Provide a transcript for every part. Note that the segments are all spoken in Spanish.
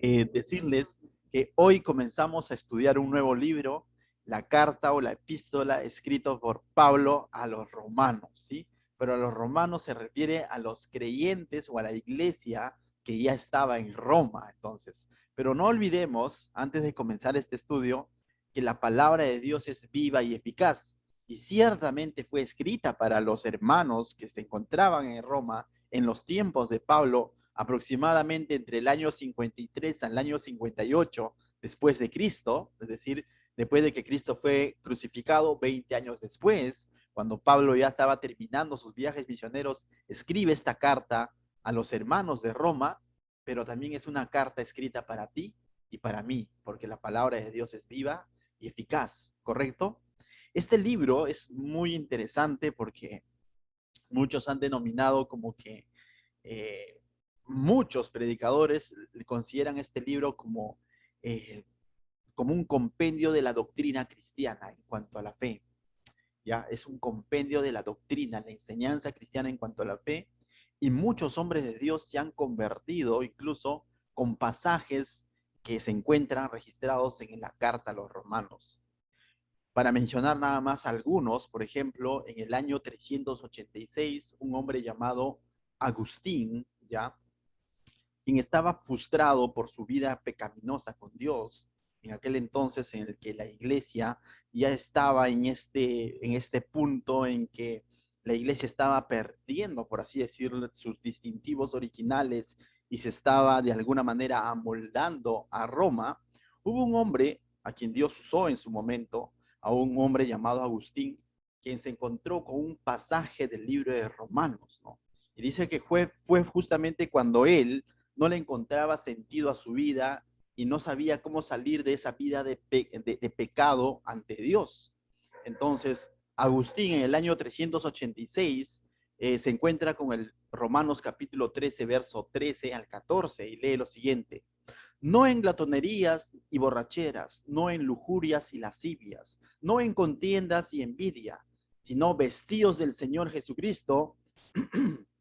decirles que hoy comenzamos a estudiar un nuevo libro, la carta o la epístola escrita por Pablo a los romanos, ¿sí? Pero a los romanos se refiere a los creyentes o a la iglesia que ya estaba en Roma, entonces. Pero no olvidemos, antes de comenzar este estudio, que la palabra de Dios es viva y eficaz, y ciertamente fue escrita para los hermanos que se encontraban en Roma en los tiempos de Pablo, aproximadamente entre el año 53 al año 58 después de Cristo, es decir, después de que Cristo fue crucificado 20 años después, cuando Pablo ya estaba terminando sus viajes misioneros, escribe esta carta a los hermanos de Roma, pero también es una carta escrita para ti y para mí, porque la palabra de Dios es viva y eficaz, ¿correcto? Este libro es muy interesante porque muchos han denominado como que eh, muchos predicadores consideran este libro como un compendio de la doctrina cristiana en cuanto a la fe. Ya es un compendio de la doctrina, la enseñanza cristiana en cuanto a la fe, y muchos hombres de Dios se han convertido incluso con pasajes que se encuentran registrados en la carta a los romanos. Para mencionar nada más algunos, por ejemplo, en el año 386, un hombre llamado Agustín, ¿ya? Quien estaba frustrado por su vida pecaminosa con Dios, en aquel entonces en el que la iglesia ya estaba en este punto en que la iglesia estaba perdiendo, por así decirlo, sus distintivos originales y se estaba de alguna manera amoldando a Roma. Hubo un hombre a quien Dios usó en su momento, a un hombre llamado Agustín, quien se encontró con un pasaje del libro de Romanos, ¿no? Y dice que fue justamente cuando él no le encontraba sentido a su vida y no sabía cómo salir de esa vida de pecado ante Dios. Entonces, Agustín en el año 386 se encuentra con el Romanos capítulo 13, verso 13 al 14 y lee lo siguiente. No en glatonerías y borracheras, no en lujurias y lascivias, no en contiendas y envidia, sino vestidos del Señor Jesucristo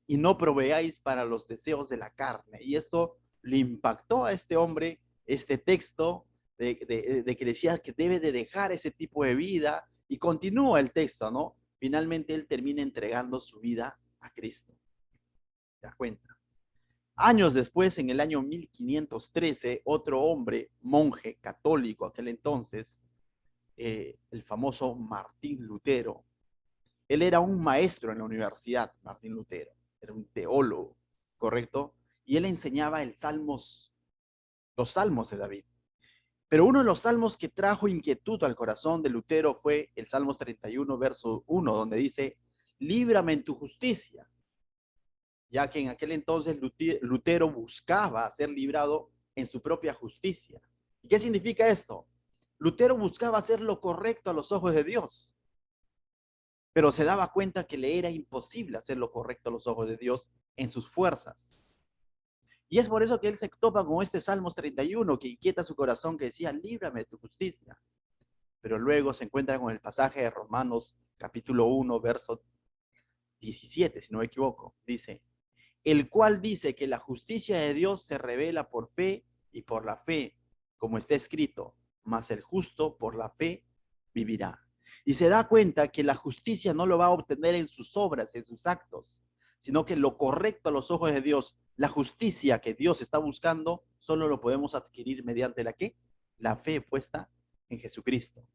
y no proveáis para los deseos de la carne. Y esto le impactó a este hombre, este texto de que decía que debe de dejar ese tipo de vida y continúa el texto, ¿no? Finalmente él termina entregando su vida a Cristo. ¿Te das cuenta? Años después, en el año 1513, otro hombre, monje católico aquel entonces, el famoso Martín Lutero, él era un maestro en la universidad, Martín Lutero, era un teólogo, ¿correcto? Y él enseñaba los salmos de David. Pero uno de los salmos que trajo inquietud al corazón de Lutero fue el Salmos 31, verso 1, donde dice, líbrame en tu justicia, ya que en aquel entonces Lutero buscaba ser librado en su propia justicia. ¿Y qué significa esto? Lutero buscaba hacer lo correcto a los ojos de Dios, pero se daba cuenta que le era imposible hacer lo correcto a los ojos de Dios en sus fuerzas. Y es por eso que él se topa con este Salmos 31 que inquieta su corazón, que decía, líbrame de tu justicia. Pero luego se encuentra con el pasaje de Romanos capítulo 1, verso 17, si no me equivoco. Dice, el cual dice que la justicia de Dios se revela por fe y por la fe, como está escrito, mas el justo por la fe vivirá. Y se da cuenta que la justicia no lo va a obtener en sus obras, en sus actos, sino que lo correcto a los ojos de Dios, la justicia que Dios está buscando, solo lo podemos adquirir mediante la ¿qué? La fe puesta en Jesucristo.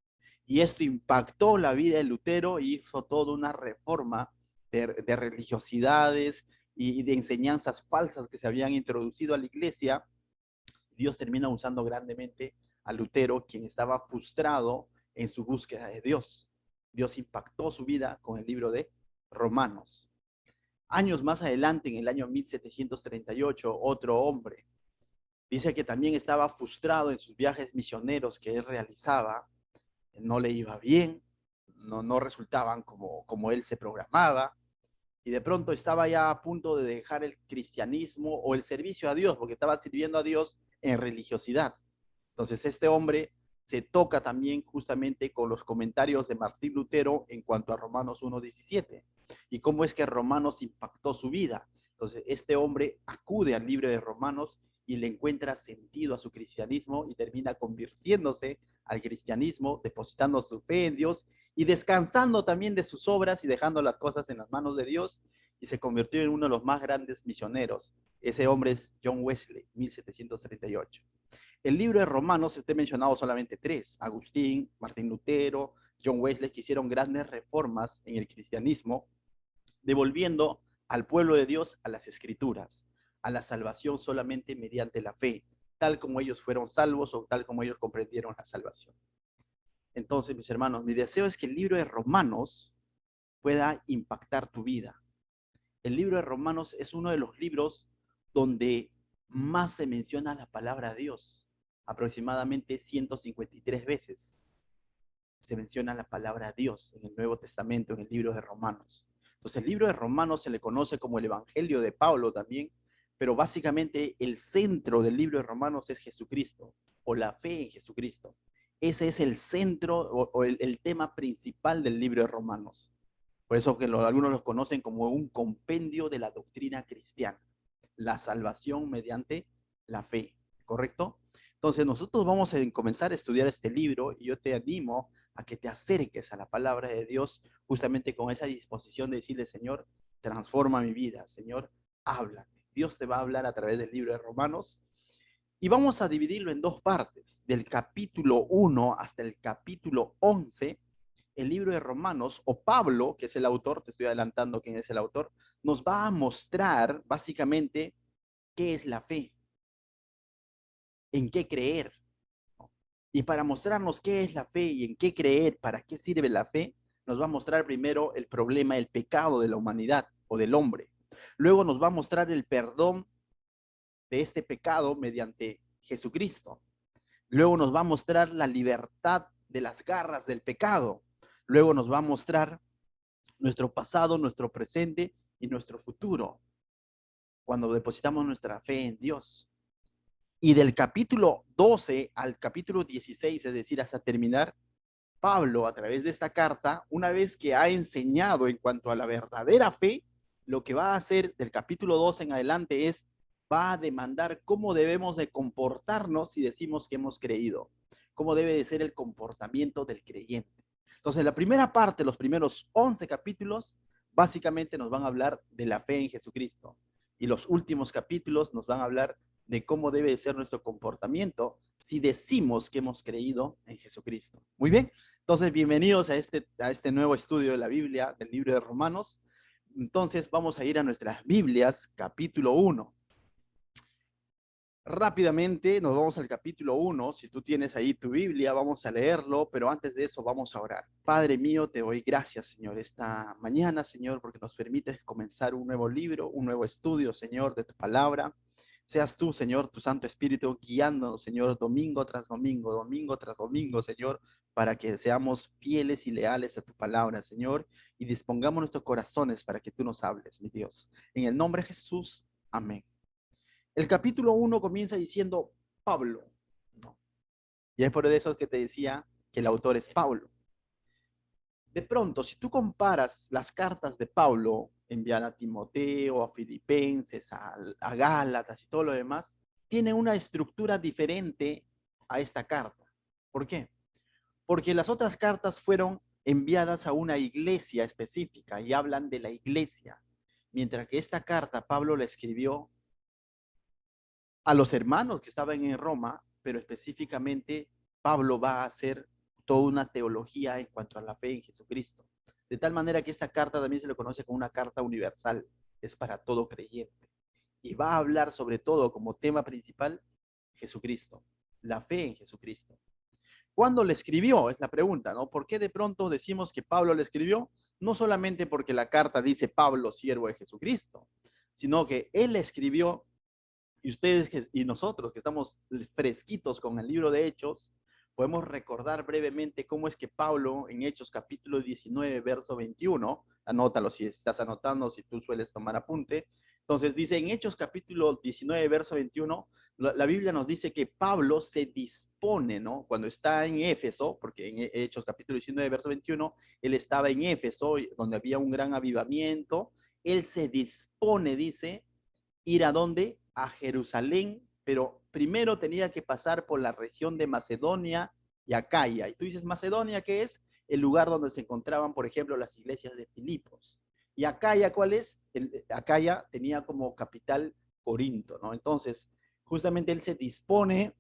Y esto impactó la vida de Lutero y hizo toda una reforma de religiosidades y de enseñanzas falsas que se habían introducido a la iglesia. Dios termina usando grandemente a Lutero, quien estaba frustrado en su búsqueda de Dios. Dios impactó su vida con el libro de Romanos. Años más adelante, en el año 1738, otro hombre dice que también estaba frustrado en sus viajes misioneros que él realizaba, no le iba bien, no resultaban como él se programaba, y de pronto estaba ya a punto de dejar el cristianismo o el servicio a Dios, porque estaba sirviendo a Dios en religiosidad. Entonces este hombre se toca también justamente con los comentarios de Martín Lutero en cuanto a Romanos 1:17 y cómo es que Romanos impactó su vida. Entonces este hombre acude al libro de Romanos y le encuentra sentido a su cristianismo y termina convirtiéndose al cristianismo, depositando su fe en Dios y descansando también de sus obras y dejando las cosas en las manos de Dios, y se convirtió en uno de los más grandes misioneros. Ese hombre es John Wesley, 1738. El libro de Romanos está mencionado solamente tres: Agustín, Martín Lutero, John Wesley, que hicieron grandes reformas en el cristianismo, devolviendo al pueblo de Dios a las escrituras, a la salvación solamente mediante la fe, tal como ellos fueron salvos o tal como ellos comprendieron la salvación. Entonces, mis hermanos, mi deseo es que el libro de Romanos pueda impactar tu vida. El libro de Romanos es uno de los libros donde más se menciona la palabra Dios, aproximadamente 153 veces se menciona la palabra Dios en el Nuevo Testamento, en el libro de Romanos. Entonces, el libro de Romanos se le conoce como el Evangelio de Pablo también, pero básicamente el centro del libro de Romanos es Jesucristo, o la fe en Jesucristo. Ese es el centro o el tema principal del libro de Romanos. Por eso que algunos los conocen como un compendio de la doctrina cristiana, la salvación mediante la fe, ¿correcto? Entonces nosotros vamos a comenzar a estudiar este libro y yo te animo a que te acerques a la palabra de Dios justamente con esa disposición de decirle: Señor, transforma mi vida, Señor, háblame. Dios te va a hablar a través del libro de Romanos y vamos a dividirlo en dos partes, del capítulo 1 hasta el capítulo 11. El libro de Romanos, o Pablo, que es el autor, te estoy adelantando quién es el autor, nos va a mostrar básicamente qué es la fe, en qué creer. Y para mostrarnos qué es la fe y en qué creer, para qué sirve la fe, nos va a mostrar primero el problema, el pecado de la humanidad o del hombre. Luego nos va a mostrar el perdón de este pecado mediante Jesucristo. Luego nos va a mostrar la libertad de las garras del pecado. Luego nos va a mostrar nuestro pasado, nuestro presente y nuestro futuro, cuando depositamos nuestra fe en Dios. Y del capítulo 12 al capítulo 16, es decir, hasta terminar, Pablo, a través de esta carta, una vez que ha enseñado en cuanto a la verdadera fe, lo que va a hacer del capítulo 12 en adelante es, va a demandar cómo debemos de comportarnos si decimos que hemos creído, cómo debe de ser el comportamiento del creyente. Entonces, la primera parte, los primeros 11 capítulos, básicamente nos van a hablar de la fe en Jesucristo. Y los últimos capítulos nos van a hablar de cómo debe de ser nuestro comportamiento si decimos que hemos creído en Jesucristo. Muy bien, entonces bienvenidos a este nuevo estudio de la Biblia, del libro de Romanos. Entonces vamos a ir a nuestras Biblias, capítulo 1. Rápidamente nos vamos al capítulo 1. Si tú tienes ahí tu Biblia, vamos a leerlo, pero antes de eso vamos a orar. Padre mío, te doy gracias, Señor, esta mañana, Señor, porque nos permites comenzar un nuevo libro, un nuevo estudio, Señor, de tu palabra. Seas tú, Señor, tu Santo Espíritu, guiándonos, Señor, domingo tras domingo, Señor, para que seamos fieles y leales a tu palabra, Señor, y dispongamos nuestros corazones para que tú nos hables, mi Dios. En el nombre de Jesús, amén. El capítulo 1 comienza diciendo Pablo, ¿no? Y es por eso que te decía que el autor es Pablo. De pronto, si tú comparas las cartas de Pablo, enviada a Timoteo, a Filipenses, a Gálatas y todo lo demás, tiene una estructura diferente a esta carta. ¿Por qué? Porque las otras cartas fueron enviadas a una iglesia específica y hablan de la iglesia, mientras que esta carta Pablo la escribió a los hermanos que estaban en Roma, pero específicamente Pablo va a hacer toda una teología en cuanto a la fe en Jesucristo. De tal manera que esta carta también se le conoce como una carta universal, es para todo creyente. Y va a hablar sobre todo como tema principal Jesucristo, la fe en Jesucristo. ¿Cuándo le escribió? Es la pregunta, ¿no? ¿Por qué de pronto decimos que Pablo le escribió? No solamente porque la carta dice Pablo, siervo de Jesucristo, sino que él le escribió. Y ustedes y nosotros que estamos fresquitos con el libro de Hechos, podemos recordar brevemente cómo es que Pablo en Hechos capítulo 19, verso 21, anótalo si estás anotando, si tú sueles tomar apunte. Entonces dice en Hechos capítulo 19, verso 21, la Biblia nos dice que Pablo se dispone, ¿no? Cuando está en Éfeso, porque en Hechos capítulo 19, verso 21, él estaba en Éfeso, donde había un gran avivamiento, él se dispone, dice, ir a dónde? A Jerusalén pero primero tenía que pasar por la región de Macedonia y Acaya. Y tú dices, Macedonia, ¿qué es? El lugar donde se encontraban, por ejemplo, las iglesias de Filipos. ¿Y Acaya cuál es? Acaya tenía como capital Corinto, ¿no? Entonces, justamente él se dispone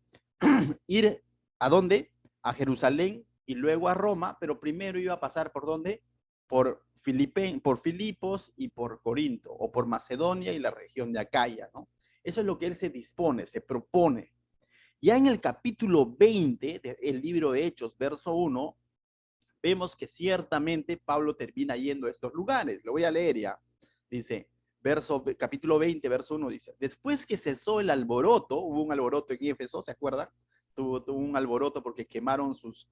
ir ¿a dónde? A Jerusalén y luego a Roma, pero primero iba a pasar ¿por dónde? Por Filipos y por Corinto, o por Macedonia y la región de Acaya, ¿no? Eso es lo que él se dispone, se propone. Ya en el capítulo 20 del libro de Hechos, verso 1, vemos que ciertamente Pablo termina yendo a estos lugares. Lo voy a leer ya. Dice, capítulo 20, verso 1, dice, después que cesó el alboroto, hubo un alboroto en Éfeso, ¿se acuerdan? Tuvo un alboroto porque quemaron sus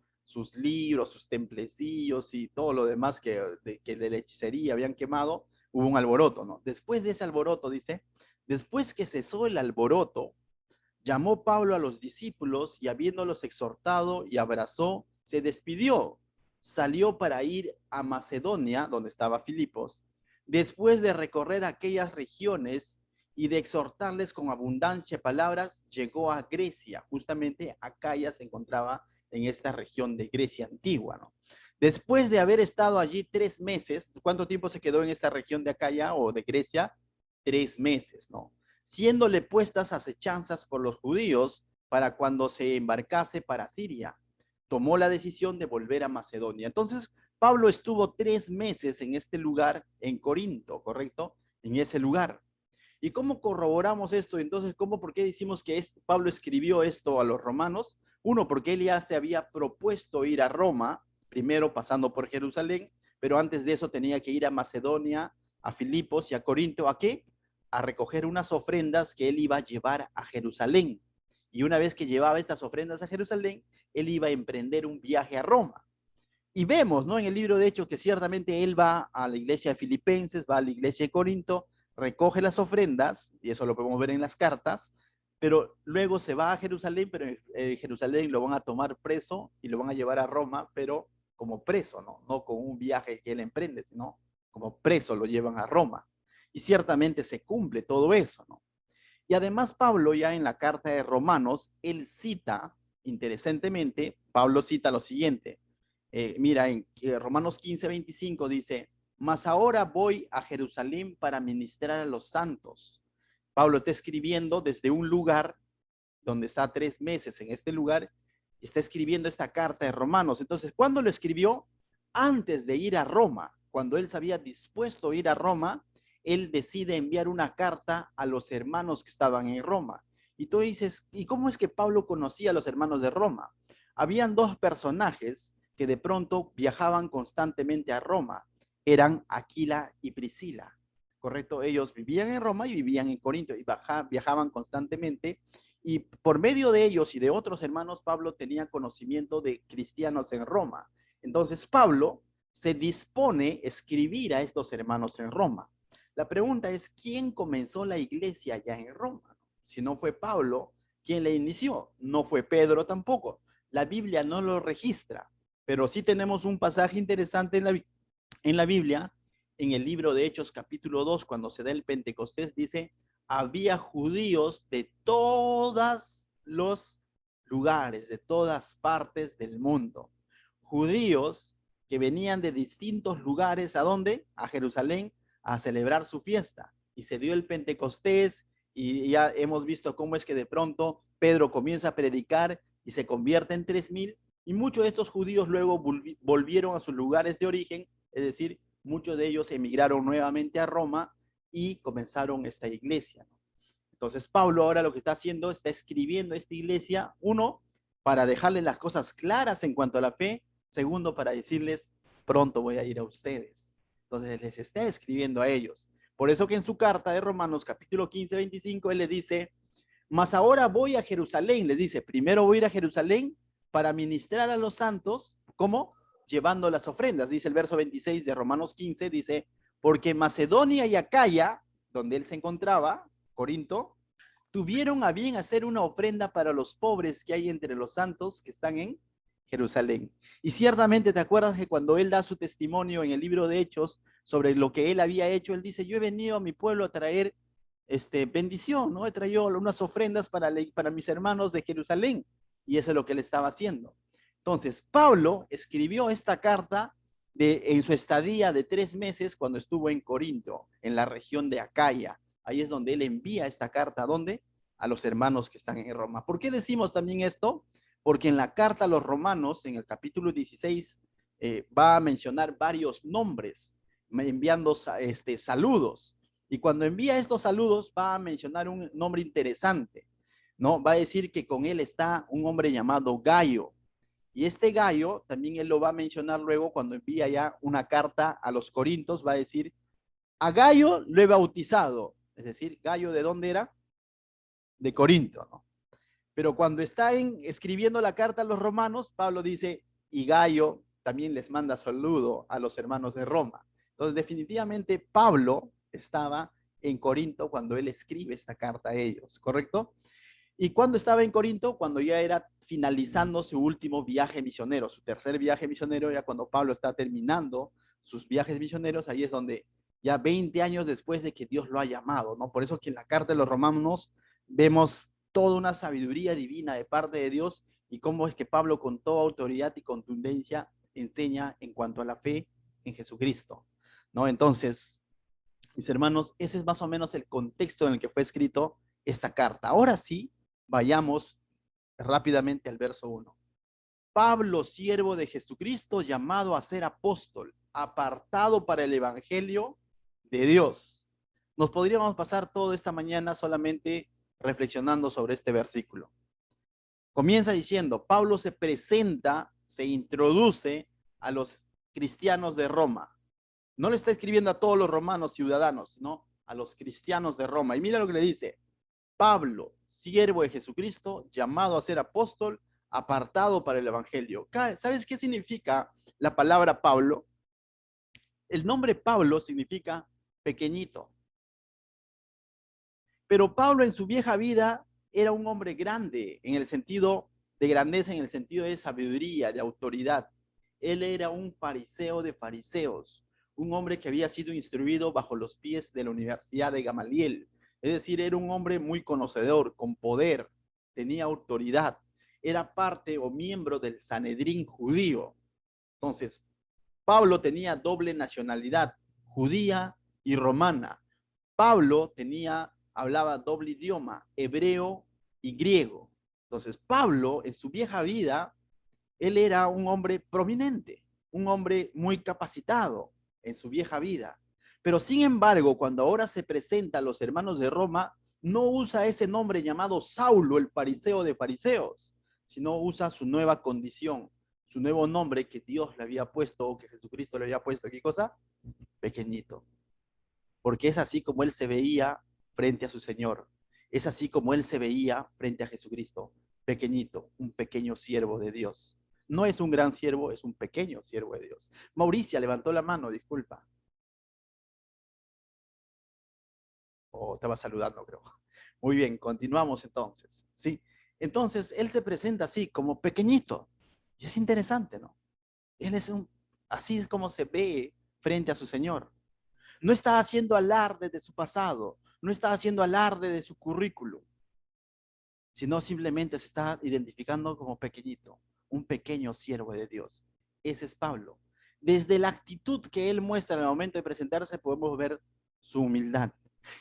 libros, sus templecillos y todo lo demás que de la hechicería habían quemado, hubo un alboroto, ¿no? Después de ese alboroto, dice, después que cesó el alboroto, llamó Pablo a los discípulos y habiéndolos exhortado y abrazó, se despidió. Salió para ir a Macedonia, donde estaba Filipos, después de recorrer aquellas regiones y de exhortarles con abundancia de palabras, llegó a Grecia. Justamente Acaya se encontraba en esta región de Grecia antigua, ¿no? Después de haber estado allí 3 meses, ¿cuánto tiempo se quedó en esta región de Acaya o de Grecia? 3 meses, ¿no? Siéndole puestas acechanzas por los judíos para cuando se embarcase para Siria. Tomó la decisión de volver a Macedonia. Entonces, Pablo estuvo 3 meses en este lugar, en Corinto, ¿correcto? En ese lugar. ¿Y cómo corroboramos esto? Entonces, ¿por qué decimos que Pablo escribió esto a los romanos? Uno, porque él ya se había propuesto ir a Roma, primero pasando por Jerusalén, pero antes de eso tenía que ir a Macedonia, a Filipos y a Corinto. ¿A qué? A recoger unas ofrendas que él iba a llevar a Jerusalén. Y una vez que llevaba estas ofrendas a Jerusalén, él iba a emprender un viaje a Roma. Y vemos, ¿no? En el libro de Hechos que ciertamente él va a la iglesia de Filipenses, va a la iglesia de Corinto, recoge las ofrendas, y eso lo podemos ver en las cartas, pero luego se va a Jerusalén, pero en Jerusalén lo van a tomar preso y lo van a llevar a Roma, pero como preso, ¿no? No con un viaje que él emprende, sino como preso lo llevan a Roma. Y ciertamente se cumple todo eso, ¿no? Y además Pablo ya en la carta de Romanos, él cita, interesantemente, Pablo cita lo siguiente. Mira, en Romanos 15:25 dice, mas ahora voy a Jerusalén para ministrar a los santos. Pablo está escribiendo desde un lugar donde está 3 meses en este lugar, está escribiendo esta carta de Romanos. Entonces, ¿cuándo lo escribió? Antes de ir a Roma. Cuando él se había dispuesto a ir a Roma, él decide enviar una carta a los hermanos que estaban en Roma. Y tú dices, ¿y cómo es que Pablo conocía a los hermanos de Roma? Habían 2 personajes que de pronto viajaban constantemente a Roma. Eran Aquila y Priscila, ¿correcto? Ellos vivían en Roma y vivían en Corinto y viajaban constantemente. Y por medio de ellos y de otros hermanos, Pablo tenía conocimiento de cristianos en Roma. Entonces Pablo se dispone a escribir a estos hermanos en Roma. La pregunta es, ¿quién comenzó la iglesia ya en Roma? Si no fue Pablo, ¿quién la inició? No fue Pedro tampoco. La Biblia no lo registra, pero sí tenemos un pasaje interesante en la Biblia, en el libro de Hechos capítulo 2, cuando se da el Pentecostés, dice, había judíos de todos los lugares, de todas partes del mundo. Judíos que venían de distintos lugares, ¿a dónde? A Jerusalén, a celebrar su fiesta. Y se dio el Pentecostés y ya hemos visto cómo es que de pronto Pedro comienza a predicar y se convierte en 3,000 y muchos de estos judíos luego volvieron a sus lugares de origen, es decir, muchos de ellos emigraron nuevamente a Roma y comenzaron esta iglesia. Entonces Pablo ahora lo que está haciendo, está escribiendo esta iglesia, uno, para dejarles las cosas claras en cuanto a la fe, segundo, para decirles, pronto voy a ir a ustedes. Entonces les está escribiendo a ellos. Por eso que en su carta de Romanos capítulo 15:25, él les dice, mas ahora voy a Jerusalén, les dice, primero voy a ir a Jerusalén para ministrar a los santos, ¿cómo? Llevando las ofrendas, dice el verso 26 de Romanos 15, dice, porque Macedonia y Acaya, donde él se encontraba, Corinto, tuvieron a bien hacer una ofrenda para los pobres que hay entre los santos que están en Jerusalén. Y ciertamente te acuerdas que cuando él da su testimonio en el libro de Hechos sobre lo que él había hecho, él dice, yo he venido a mi pueblo a traer bendición, ¿no? He traído unas ofrendas para mis hermanos de Jerusalén. Y eso es lo que él estaba haciendo. Entonces, Pablo escribió esta carta en su estadía de 3 meses cuando estuvo en Corinto, en la región de Acaya. Ahí es donde él envía esta carta. ¿A dónde? A los hermanos que están en Roma. ¿Por qué decimos también esto? Porque en la carta a los romanos, en el capítulo 16, va a mencionar varios nombres, enviando saludos. Y cuando envía estos saludos, va a mencionar un nombre interesante, ¿no? Va a decir que con él está un hombre llamado Gayo. Y este Gayo, también él lo va a mencionar luego cuando envía ya una carta a los Corintios, va a decir, a Gayo lo he bautizado. Es decir, Gayo, ¿de dónde era? De Corinto, ¿no? Pero cuando está escribiendo la carta a los romanos, Pablo dice, y Gayo también les manda saludo a los hermanos de Roma. Entonces, definitivamente, Pablo estaba en Corinto cuando él escribe esta carta a ellos, ¿correcto? Y cuando estaba en Corinto, cuando ya era finalizando su último viaje misionero, su tercer viaje misionero, ya cuando Pablo está terminando sus viajes misioneros, ahí es donde ya 20 años después de que Dios lo ha llamado, ¿no? Por eso que en la carta de los romanos vemos toda una sabiduría divina de parte de Dios y cómo es que Pablo con toda autoridad y contundencia enseña en cuanto a la fe en Jesucristo, ¿no? Entonces, mis hermanos, ese es más o menos el contexto en el que fue escrito esta carta. Ahora sí, vayamos rápidamente al verso 1. Pablo, siervo de Jesucristo, llamado a ser apóstol, apartado para el evangelio de Dios. Nos podríamos pasar toda esta mañana solamente reflexionando sobre este versículo. Comienza diciendo, Pablo se presenta, se introduce a los cristianos de Roma. No le está escribiendo a todos los romanos ciudadanos, sino a los cristianos de Roma. Y mira lo que le dice, Pablo, siervo de Jesucristo, llamado a ser apóstol, apartado para el evangelio. ¿Sabes qué significa la palabra Pablo? El nombre Pablo significa pequeñito. Pero Pablo en su vieja vida era un hombre grande en el sentido de grandeza, en el sentido de sabiduría, de autoridad. Él era un fariseo de fariseos, un hombre que había sido instruido bajo los pies de la Universidad de Gamaliel. Es decir, era un hombre muy conocedor, con poder, tenía autoridad, era parte o miembro del Sanedrín judío. Entonces, Pablo tenía doble nacionalidad, judía y romana. Pablo hablaba doble idioma, hebreo y griego. Entonces, Pablo, en su vieja vida, él era un hombre prominente, un hombre muy capacitado en su vieja vida. Pero sin embargo, cuando ahora se presenta a los hermanos de Roma, no usa ese nombre llamado Saulo, el fariseo de fariseos, sino usa su nueva condición, su nuevo nombre que Dios le había puesto o que Jesucristo le había puesto. ¿Qué cosa? Pequeñito. Porque es así como él se veía frente a su Señor. Es así como él se veía frente a Jesucristo. Pequeñito, un pequeño siervo de Dios. No es un gran siervo, es un pequeño siervo de Dios. Mauricia levantó la mano, disculpa. O estaba saludando, creo. Muy bien, continuamos entonces. Sí, entonces él se presenta así, como pequeñito. Y es interesante, ¿no? Él así es como se ve frente a su Señor. No está haciendo alarde de su pasado, no está haciendo alarde de su currículum, sino simplemente se está identificando como pequeñito, un pequeño siervo de Dios. Ese es Pablo. Desde la actitud que él muestra en el momento de presentarse podemos ver su humildad.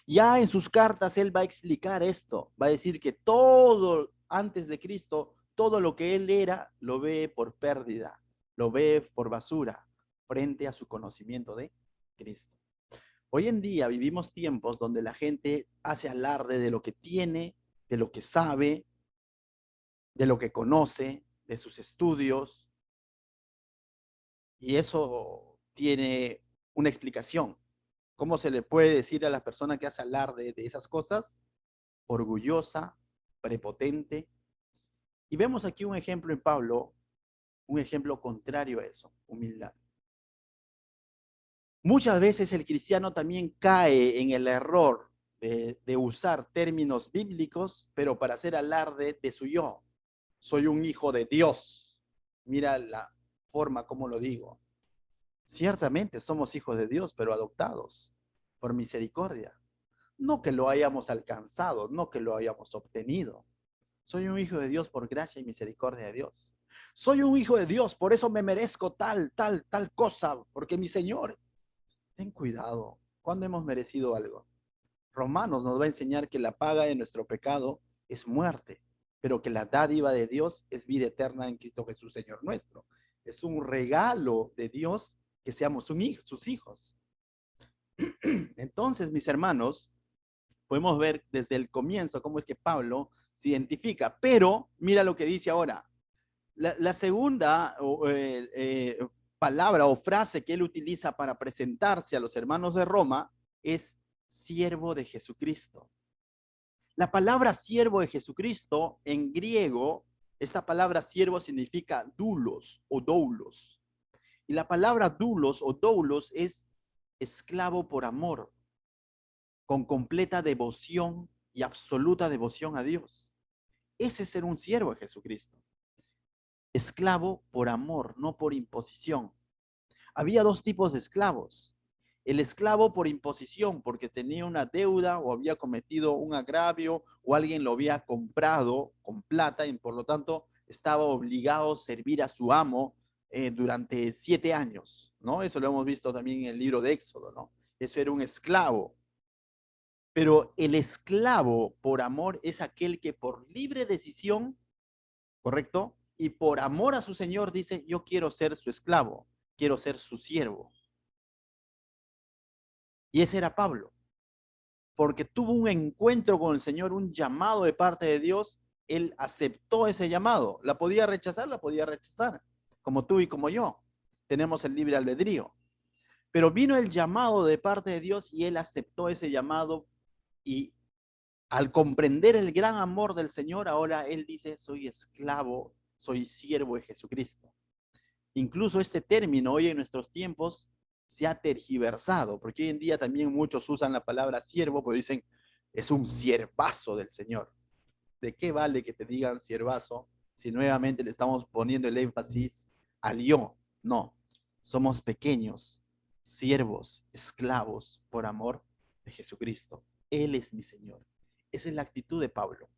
Ya en sus cartas él va a explicar esto, va a decir que todo antes de Cristo, todo lo que él era, lo ve por pérdida, lo ve por basura frente a su conocimiento de Cristo. Hoy en día vivimos tiempos donde la gente hace alarde de lo que tiene, de lo que sabe, de lo que conoce, de sus estudios, y eso tiene una explicación. ¿Cómo se le puede decir a la persona que hace alarde de esas cosas? Orgullosa, prepotente. Y vemos aquí un ejemplo en Pablo, un ejemplo contrario a eso, humildad. Muchas veces el cristiano también cae en el error de usar términos bíblicos, pero para hacer alarde de su yo. Soy un hijo de Dios. Mira la forma como lo digo. Ciertamente somos hijos de Dios, pero adoptados por misericordia. No que lo hayamos alcanzado, no que lo hayamos obtenido. Soy un hijo de Dios por gracia y misericordia de Dios. Soy un hijo de Dios, por eso me merezco tal cosa, porque mi Señor, ten cuidado, ¿cuándo hemos merecido algo? Romanos nos va a enseñar que la paga de nuestro pecado es muerte, pero que la dádiva de Dios es vida eterna en Cristo Jesús, Señor nuestro. Es un regalo de Dios que seamos sus hijos. Entonces, mis hermanos, podemos ver desde el comienzo cómo es que Pablo se identifica, pero mira lo que dice ahora. La segunda palabra o frase que él utiliza para presentarse a los hermanos de Roma es siervo de Jesucristo. La palabra siervo de Jesucristo en griego, esta palabra siervo significa doulos o doulos. Y la palabra doulos o doulos es esclavo por amor, con completa devoción y absoluta devoción a Dios. Ese es ser un siervo de Jesucristo. Esclavo por amor, no por imposición. Había dos tipos de esclavos. El esclavo por imposición, porque tenía una deuda o había cometido un agravio o alguien lo había comprado con plata y por lo tanto estaba obligado a servir a su amo durante 7 años, ¿no? Eso lo hemos visto también en el libro de Éxodo, ¿no? Eso era un esclavo. Pero el esclavo por amor es aquel que por libre decisión, ¿correcto? Y por amor a su Señor dice, yo quiero ser su esclavo, quiero ser su siervo. Y ese era Pablo, porque tuvo un encuentro con el Señor, un llamado de parte de Dios, él aceptó ese llamado. La podía rechazar, como tú y como yo. Tenemos el libre albedrío. Pero vino el llamado de parte de Dios y él aceptó ese llamado y al comprender el gran amor del Señor, ahora él dice, soy esclavo, soy siervo de Jesucristo. Incluso este término hoy en nuestros tiempos se ha tergiversado, porque hoy en día también muchos usan la palabra siervo, pero dicen, es un siervazo del Señor. ¿De qué vale que te digan siervazo si nuevamente le estamos poniendo el énfasis al yo? No, somos pequeños, siervos, esclavos por amor de Jesucristo. Él es mi Señor. Esa es la actitud de Pablo.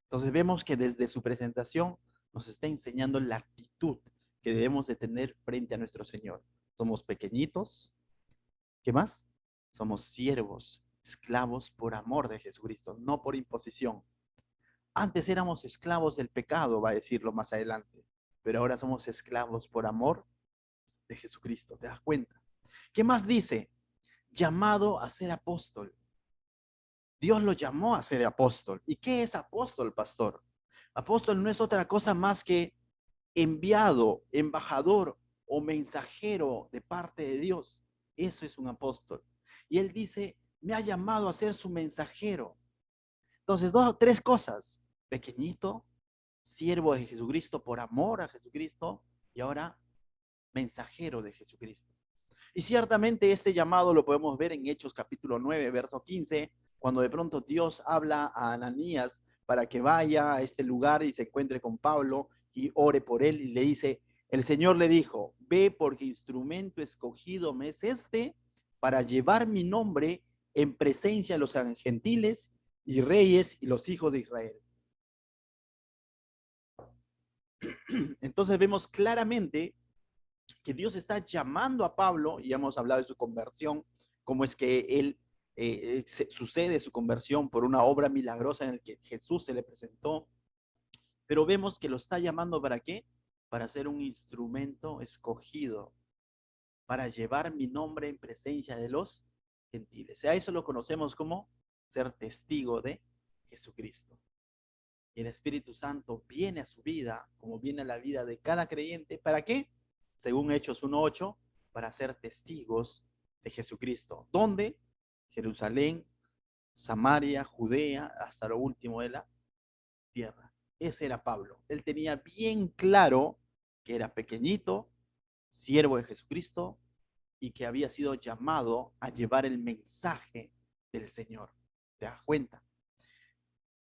Entonces vemos que desde su presentación nos está enseñando la actitud que debemos de tener frente a nuestro Señor. Somos pequeñitos. ¿Qué más? Somos siervos, esclavos por amor de Jesucristo, no por imposición. Antes éramos esclavos del pecado, va a decirlo más adelante, pero ahora somos esclavos por amor de Jesucristo. ¿Te das cuenta? ¿Qué más dice? Llamado a ser apóstol. Dios lo llamó a ser apóstol. ¿Y qué es apóstol, pastor? Apóstol no es otra cosa más que enviado, embajador o mensajero de parte de Dios. Eso es un apóstol. Y él dice, me ha llamado a ser su mensajero. Entonces, dos o tres cosas. Pequeñito, siervo de Jesucristo por amor a Jesucristo y ahora mensajero de Jesucristo. Y ciertamente este llamado lo podemos ver en Hechos capítulo 9, verso 15, cuando de pronto Dios habla a Ananías para que vaya a este lugar y se encuentre con Pablo y ore por él y le dice, el Señor le dijo, ve porque instrumento escogido me es este para llevar mi nombre en presencia de los gentiles y reyes y los hijos de Israel. Entonces vemos claramente que Dios está llamando a Pablo, y hemos hablado de su conversión, cómo es que él sucede su conversión por una obra milagrosa en la que Jesús se le presentó, pero vemos que lo está llamando ¿para qué? Para ser un instrumento escogido, para llevar mi nombre en presencia de los gentiles. A eso lo conocemos como ser testigo de Jesucristo. Y el Espíritu Santo viene a su vida, como viene a la vida de cada creyente, ¿para qué? Según Hechos 1:8, para ser testigos de Jesucristo. ¿Dónde? Jerusalén, Samaria, Judea, hasta lo último de la tierra. Ese era Pablo. Él tenía bien claro que era pequeñito, siervo de Jesucristo, y que había sido llamado a llevar el mensaje del Señor. ¿Te das cuenta?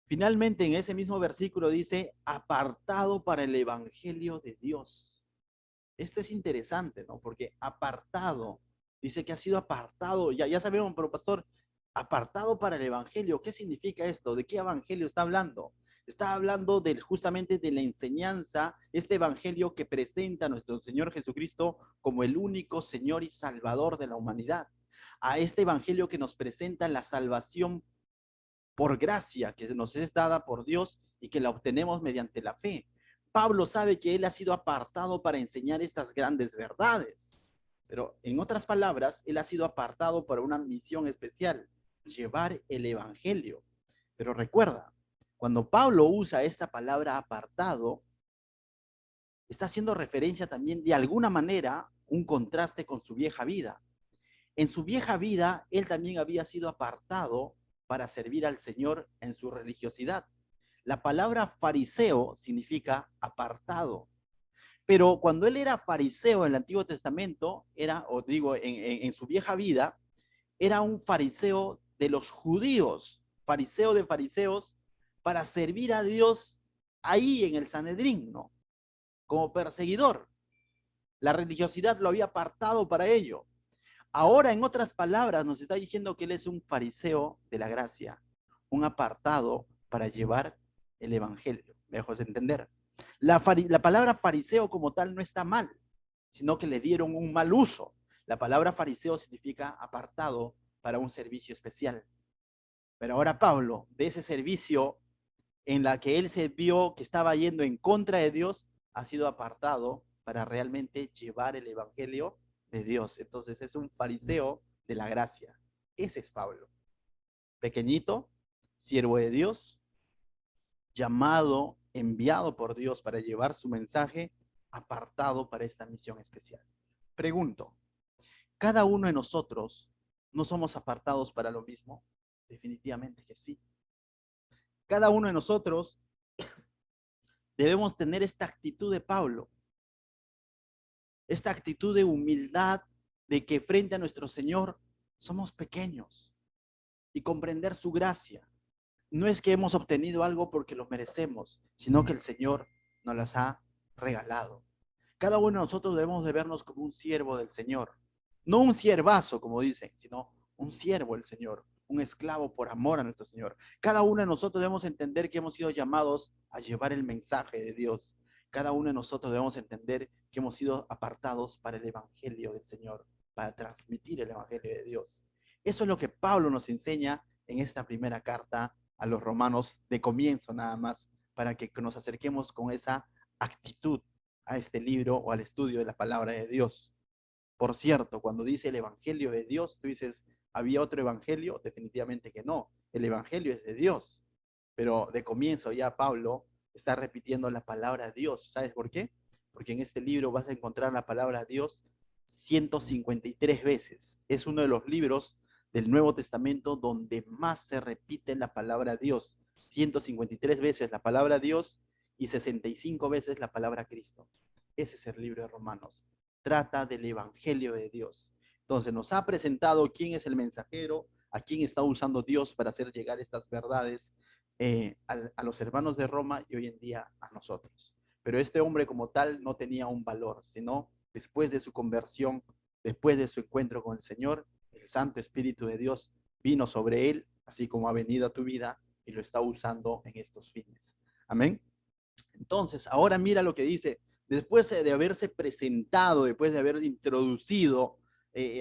Finalmente, en ese mismo versículo dice, apartado para el evangelio de Dios. Esto es interesante, ¿no? Porque apartado, dice que ha sido apartado, ya sabemos, pero pastor, Apartado para el evangelio. ¿Qué significa esto? ¿De qué evangelio está hablando? Está hablando justamente de la enseñanza, este evangelio que presenta a nuestro Señor Jesucristo como el único Señor y Salvador de la humanidad. A este evangelio que nos presenta la salvación por gracia que nos es dada por Dios y que la obtenemos mediante la fe. Pablo sabe que él ha sido apartado para enseñar estas grandes verdades, pero en otras palabras, él ha sido apartado para una misión especial, llevar el evangelio. Pero recuerda, cuando Pablo usa esta palabra apartado, está haciendo referencia también de alguna manera un contraste con su vieja vida. En su vieja vida, él también había sido apartado para servir al Señor en su religiosidad. La palabra fariseo significa apartado. Pero cuando él era fariseo en el Antiguo Testamento, era, o digo, en su vieja vida, era un fariseo de los judíos, fariseo de fariseos, para servir a Dios ahí en el Sanedrín, ¿no? Como perseguidor. La religiosidad lo había apartado para ello. Ahora, en otras palabras, nos está diciendo que él es un fariseo de la gracia, un apartado para llevar el evangelio. ¿Me dejo entender? La palabra fariseo como tal no está mal, sino que le dieron un mal uso. La palabra fariseo significa apartado para un servicio especial. Pero ahora Pablo, de ese servicio en la que él se vio que estaba yendo en contra de Dios, ha sido apartado para realmente llevar el evangelio de Dios. Entonces es un fariseo de la gracia. Ese es Pablo. Pequeñito, siervo de Dios, llamado, enviado por Dios para llevar su mensaje, apartado para esta misión especial. Pregunto, ¿cada uno de nosotros no somos apartados para lo mismo? Definitivamente que sí. Cada uno de nosotros debemos tener esta actitud de Pablo, esta actitud de humildad, de que frente a nuestro Señor somos pequeños y comprender su gracia. No es que hemos obtenido algo porque lo merecemos, sino que el Señor nos las ha regalado. Cada uno de nosotros debemos de vernos como un siervo del Señor. No un siervazo, como dicen, sino un siervo del Señor, un esclavo por amor a nuestro Señor. Cada uno de nosotros debemos entender que hemos sido llamados a llevar el mensaje de Dios. Cada uno de nosotros debemos entender que hemos sido apartados para el Evangelio del Señor, para transmitir el Evangelio de Dios. Eso es lo que Pablo nos enseña en esta primera carta a los romanos de comienzo nada más, para que nos acerquemos con esa actitud a este libro o al estudio de la palabra de Dios. Por cierto, cuando dice el Evangelio de Dios, tú dices, ¿había otro Evangelio? Definitivamente que no. El Evangelio es de Dios. Pero de comienzo ya Pablo está repitiendo la palabra Dios. ¿Sabes por qué? Porque en este libro vas a encontrar la palabra Dios 153 veces. Es uno de los libros del Nuevo Testamento donde más se repite la palabra Dios. 153 veces la palabra Dios y 65 veces la palabra Cristo. Ese es el libro de Romanos. Trata del Evangelio de Dios. Entonces nos ha presentado quién es el mensajero, a quién está usando Dios para hacer llegar estas verdades a los hermanos de Roma y hoy en día a nosotros. Pero este hombre como tal no tenía un valor, sino después de su conversión, después de su encuentro con el Señor, el Santo Espíritu de Dios vino sobre él, así como ha venido a tu vida y lo está usando en estos fines. Amén. Entonces, ahora mira lo que dice, después de haberse presentado, después de haber introducido,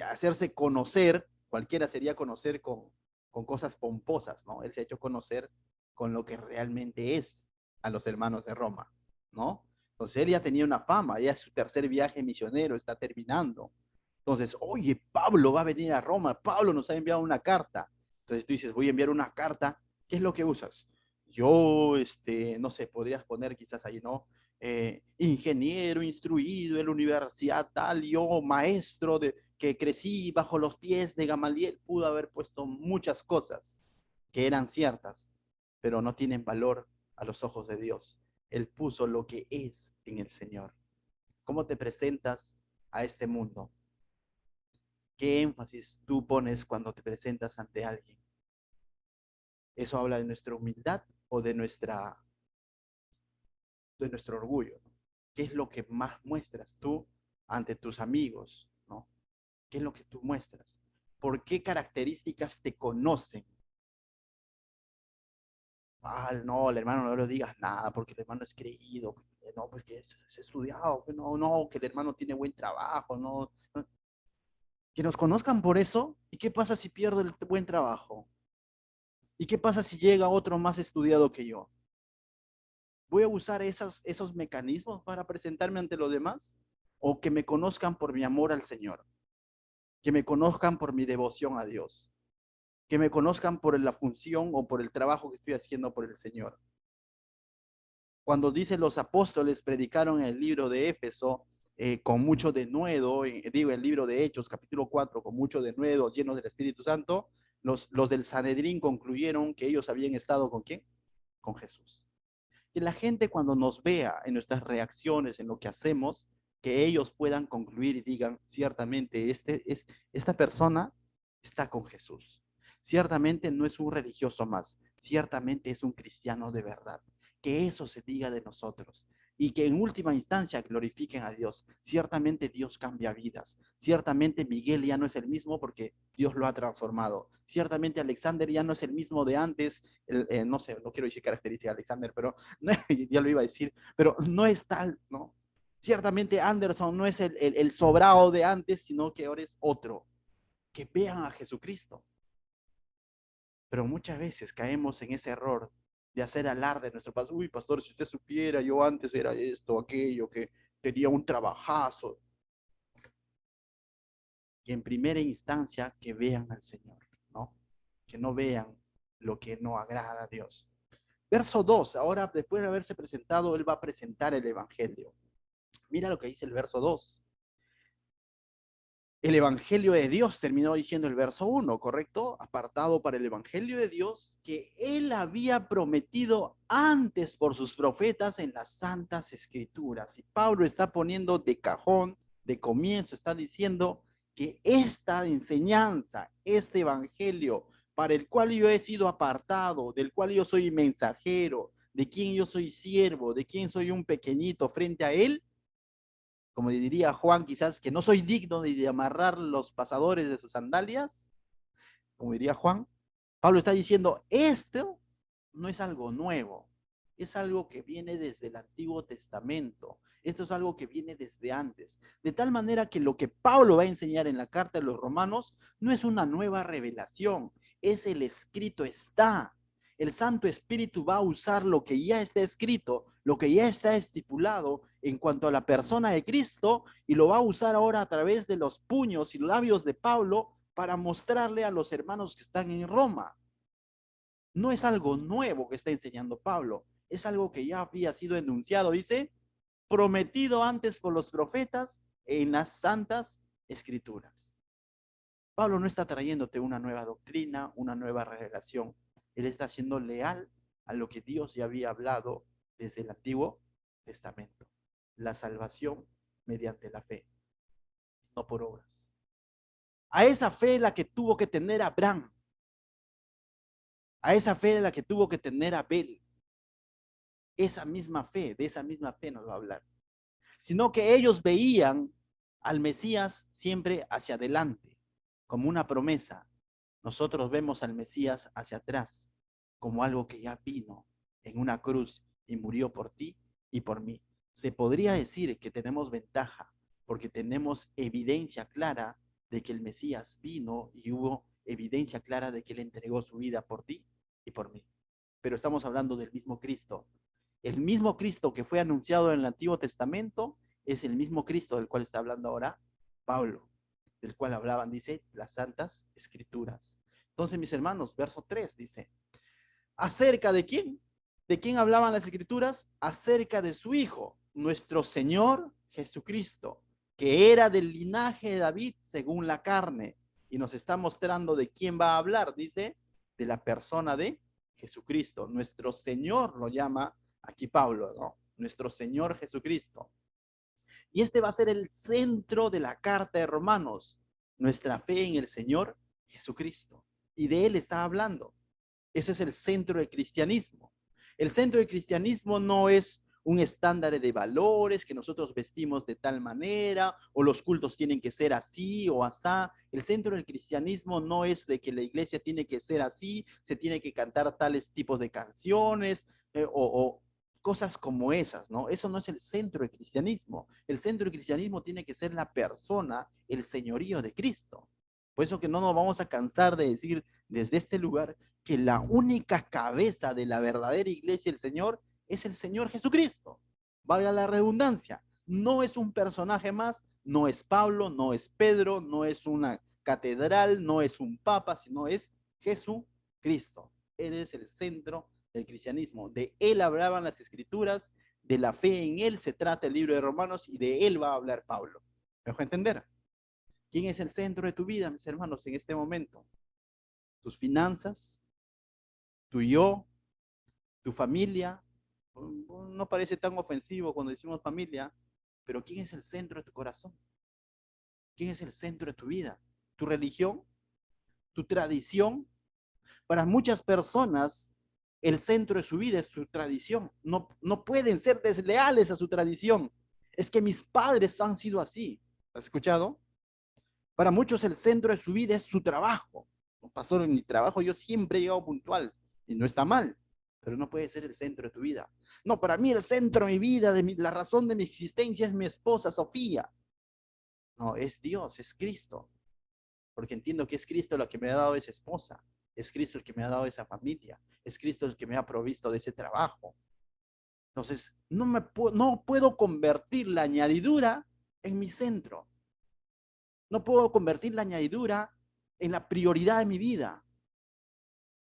hacerse conocer, cualquiera sería conocer con cosas pomposas, ¿no? Él se ha hecho conocer con lo que realmente es a los hermanos de Roma, ¿no? Entonces él ya tenía una fama, ya su tercer viaje misionero está terminando. Entonces, oye, Pablo va a venir a Roma, Pablo nos ha enviado una carta. Entonces tú dices, voy a enviar una carta, ¿qué es lo que usas? Yo, no sé, podrías poner quizás ahí, ¿no? Ingeniero instruido en la universidad tal, yo maestro que crecí bajo los pies de Gamaliel, pudo haber puesto muchas cosas que eran ciertas, pero no tienen valor a los ojos de Dios. Él puso lo que es en el Señor. ¿Cómo te presentas a este mundo? ¿Qué énfasis tú pones cuando te presentas ante alguien? ¿Eso habla de nuestra humildad o de nuestro orgullo? ¿Qué es lo que más muestras tú ante tus amigos? ¿No? ¿Qué es lo que tú muestras? ¿Por qué características te conocen? Ah, no, el hermano no le digas nada porque el hermano es creído, no, porque es estudiado, no, no, que el hermano tiene buen trabajo, no. Que nos conozcan por eso. ¿Y qué pasa si pierdo el buen trabajo? ¿Y qué pasa si llega otro más estudiado que yo? ¿Voy a usar esos mecanismos para presentarme ante los demás? ¿O que me conozcan por mi amor al Señor? Que me conozcan por mi devoción a Dios. Que me conozcan por la función o por el trabajo que estoy haciendo por el Señor. Cuando dice los apóstoles predicaron el libro de Éfeso con mucho denuedo, digo el libro de Hechos capítulo 4 con mucho denuedo, llenos del Espíritu Santo, los del Sanedrín concluyeron que ellos habían estado ¿con quién? Con Jesús. Que la gente cuando nos vea en nuestras reacciones, en lo que hacemos, que ellos puedan concluir y digan, ciertamente, esta persona está con Jesús. Ciertamente no es un religioso más, ciertamente es un cristiano de verdad. Que eso se diga de nosotros y que en última instancia glorifiquen a Dios. Ciertamente Dios cambia vidas. Ciertamente Miguel ya no es el mismo porque Dios lo ha transformado. Ciertamente Alexander ya no es el mismo de antes. No sé, no quiero decir característica de Alexander, pero ya lo iba a decir, pero no es tal, ¿no? Ciertamente Anderson no es el sobrado de antes, sino que ahora es otro. Que vean a Jesucristo. Pero muchas veces caemos en ese error de hacer alarde de nuestro pastor. Uy, pastor, si usted supiera, yo antes era esto, aquello, que tenía un trabajazo. Y en primera instancia, que vean al Señor, ¿no? Que no vean lo que no agrada a Dios. Verso 2, ahora después de haberse presentado, él va a presentar el Evangelio. Mira lo que dice el verso 2. El Evangelio de Dios, terminó diciendo el verso 1, ¿correcto? Apartado para el Evangelio de Dios que él había prometido antes por sus profetas en las santas escrituras. Y Pablo está poniendo de cajón, de comienzo, está diciendo que esta enseñanza, este Evangelio, para el cual yo he sido apartado, del cual yo soy mensajero, de quien yo soy siervo, de quien soy un pequeñito frente a él, como diría Juan, quizás que no soy digno de amarrar los pasadores de sus sandalias, como diría Juan, Pablo está diciendo, esto no es algo nuevo, es algo que viene desde el Antiguo Testamento, esto es algo que viene desde antes, de tal manera que lo que Pablo va a enseñar en la carta de los Romanos no es una nueva revelación, es el escrito está. El Santo Espíritu va a usar lo que ya está escrito, lo que ya está estipulado en cuanto a la persona de Cristo, y lo va a usar ahora a través de los puños y labios de Pablo para mostrarle a los hermanos que están en Roma. No es algo nuevo que está enseñando Pablo, es algo que ya había sido enunciado, dice, prometido antes por los profetas en las santas escrituras. Pablo no está trayéndote una nueva doctrina, una nueva revelación. Él está siendo leal a lo que Dios ya había hablado desde el Antiguo Testamento. La salvación mediante la fe, no por obras. A esa fe la que tuvo que tener Abraham, a esa fe la que tuvo que tener Abel. Esa misma fe, de esa misma fe nos va a hablar. Sino que ellos veían al Mesías siempre hacia adelante, como una promesa. Nosotros vemos al Mesías hacia atrás, como algo que ya vino en una cruz y murió por ti y por mí. Se podría decir que tenemos ventaja, porque tenemos evidencia clara de que el Mesías vino y hubo evidencia clara de que él entregó su vida por ti y por mí. Pero estamos hablando del mismo Cristo. El mismo Cristo que fue anunciado en el Antiguo Testamento es el mismo Cristo del cual está hablando ahora Pablo, del cual hablaban, dice, las santas escrituras. Entonces, mis hermanos, verso 3 dice, ¿acerca de quién? ¿De quién hablaban las escrituras? Acerca de su Hijo, nuestro Señor Jesucristo, que era del linaje de David según la carne. Y nos está mostrando de quién va a hablar, dice, de la persona de Jesucristo. Nuestro Señor lo llama aquí Pablo, ¿no? Nuestro Señor Jesucristo. Y este va a ser el centro de la carta de Romanos, nuestra fe en el Señor Jesucristo. Y de él está hablando. Ese es el centro del cristianismo. El centro del cristianismo no es un estándar de valores, que nosotros vestimos de tal manera, o los cultos tienen que ser así o asá. El centro del cristianismo no es de que la iglesia tiene que ser así, se tiene que cantar tales tipos de canciones, o cosas como esas, ¿no? Eso no es el centro del cristianismo. El centro del cristianismo tiene que ser la persona, el señorío de Cristo. Por eso que no nos vamos a cansar de decir desde este lugar que la única cabeza de la verdadera iglesia, el Señor, es el Señor Jesucristo. Valga la redundancia. No es un personaje más, no es Pablo, no es Pedro, no es una catedral, no es un papa, sino es Jesucristo. Él es el centro del cristianismo. De él hablaban las escrituras, de la fe en él se trata el libro de Romanos y de él va a hablar Pablo. ¿Me dejo entender? ¿Quién es el centro de tu vida, mis hermanos, en este momento? ¿Tus finanzas? ¿Tu yo? ¿Tu familia? No parece tan ofensivo cuando decimos familia, pero ¿quién es el centro de tu corazón? ¿Quién es el centro de tu vida? ¿Tu religión? ¿Tu tradición? Para muchas personas, el centro de su vida es su tradición. No pueden ser desleales a su tradición. Es que mis padres han sido así. ¿Has escuchado? Para muchos el centro de su vida es su trabajo. Pastor, en mi trabajo yo siempre he llegado puntual y no está mal, pero no puede ser el centro de tu vida. No, para mí el centro de mi vida, la razón de mi existencia es mi esposa Sofía. No, es Dios, es Cristo, porque entiendo que es Cristo lo que me ha dado esa esposa, es Cristo el que me ha dado esa familia, es Cristo el que me ha provisto de ese trabajo. Entonces, no puedo convertir la añadidura en mi centro. No puedo convertir la añadidura en la prioridad de mi vida,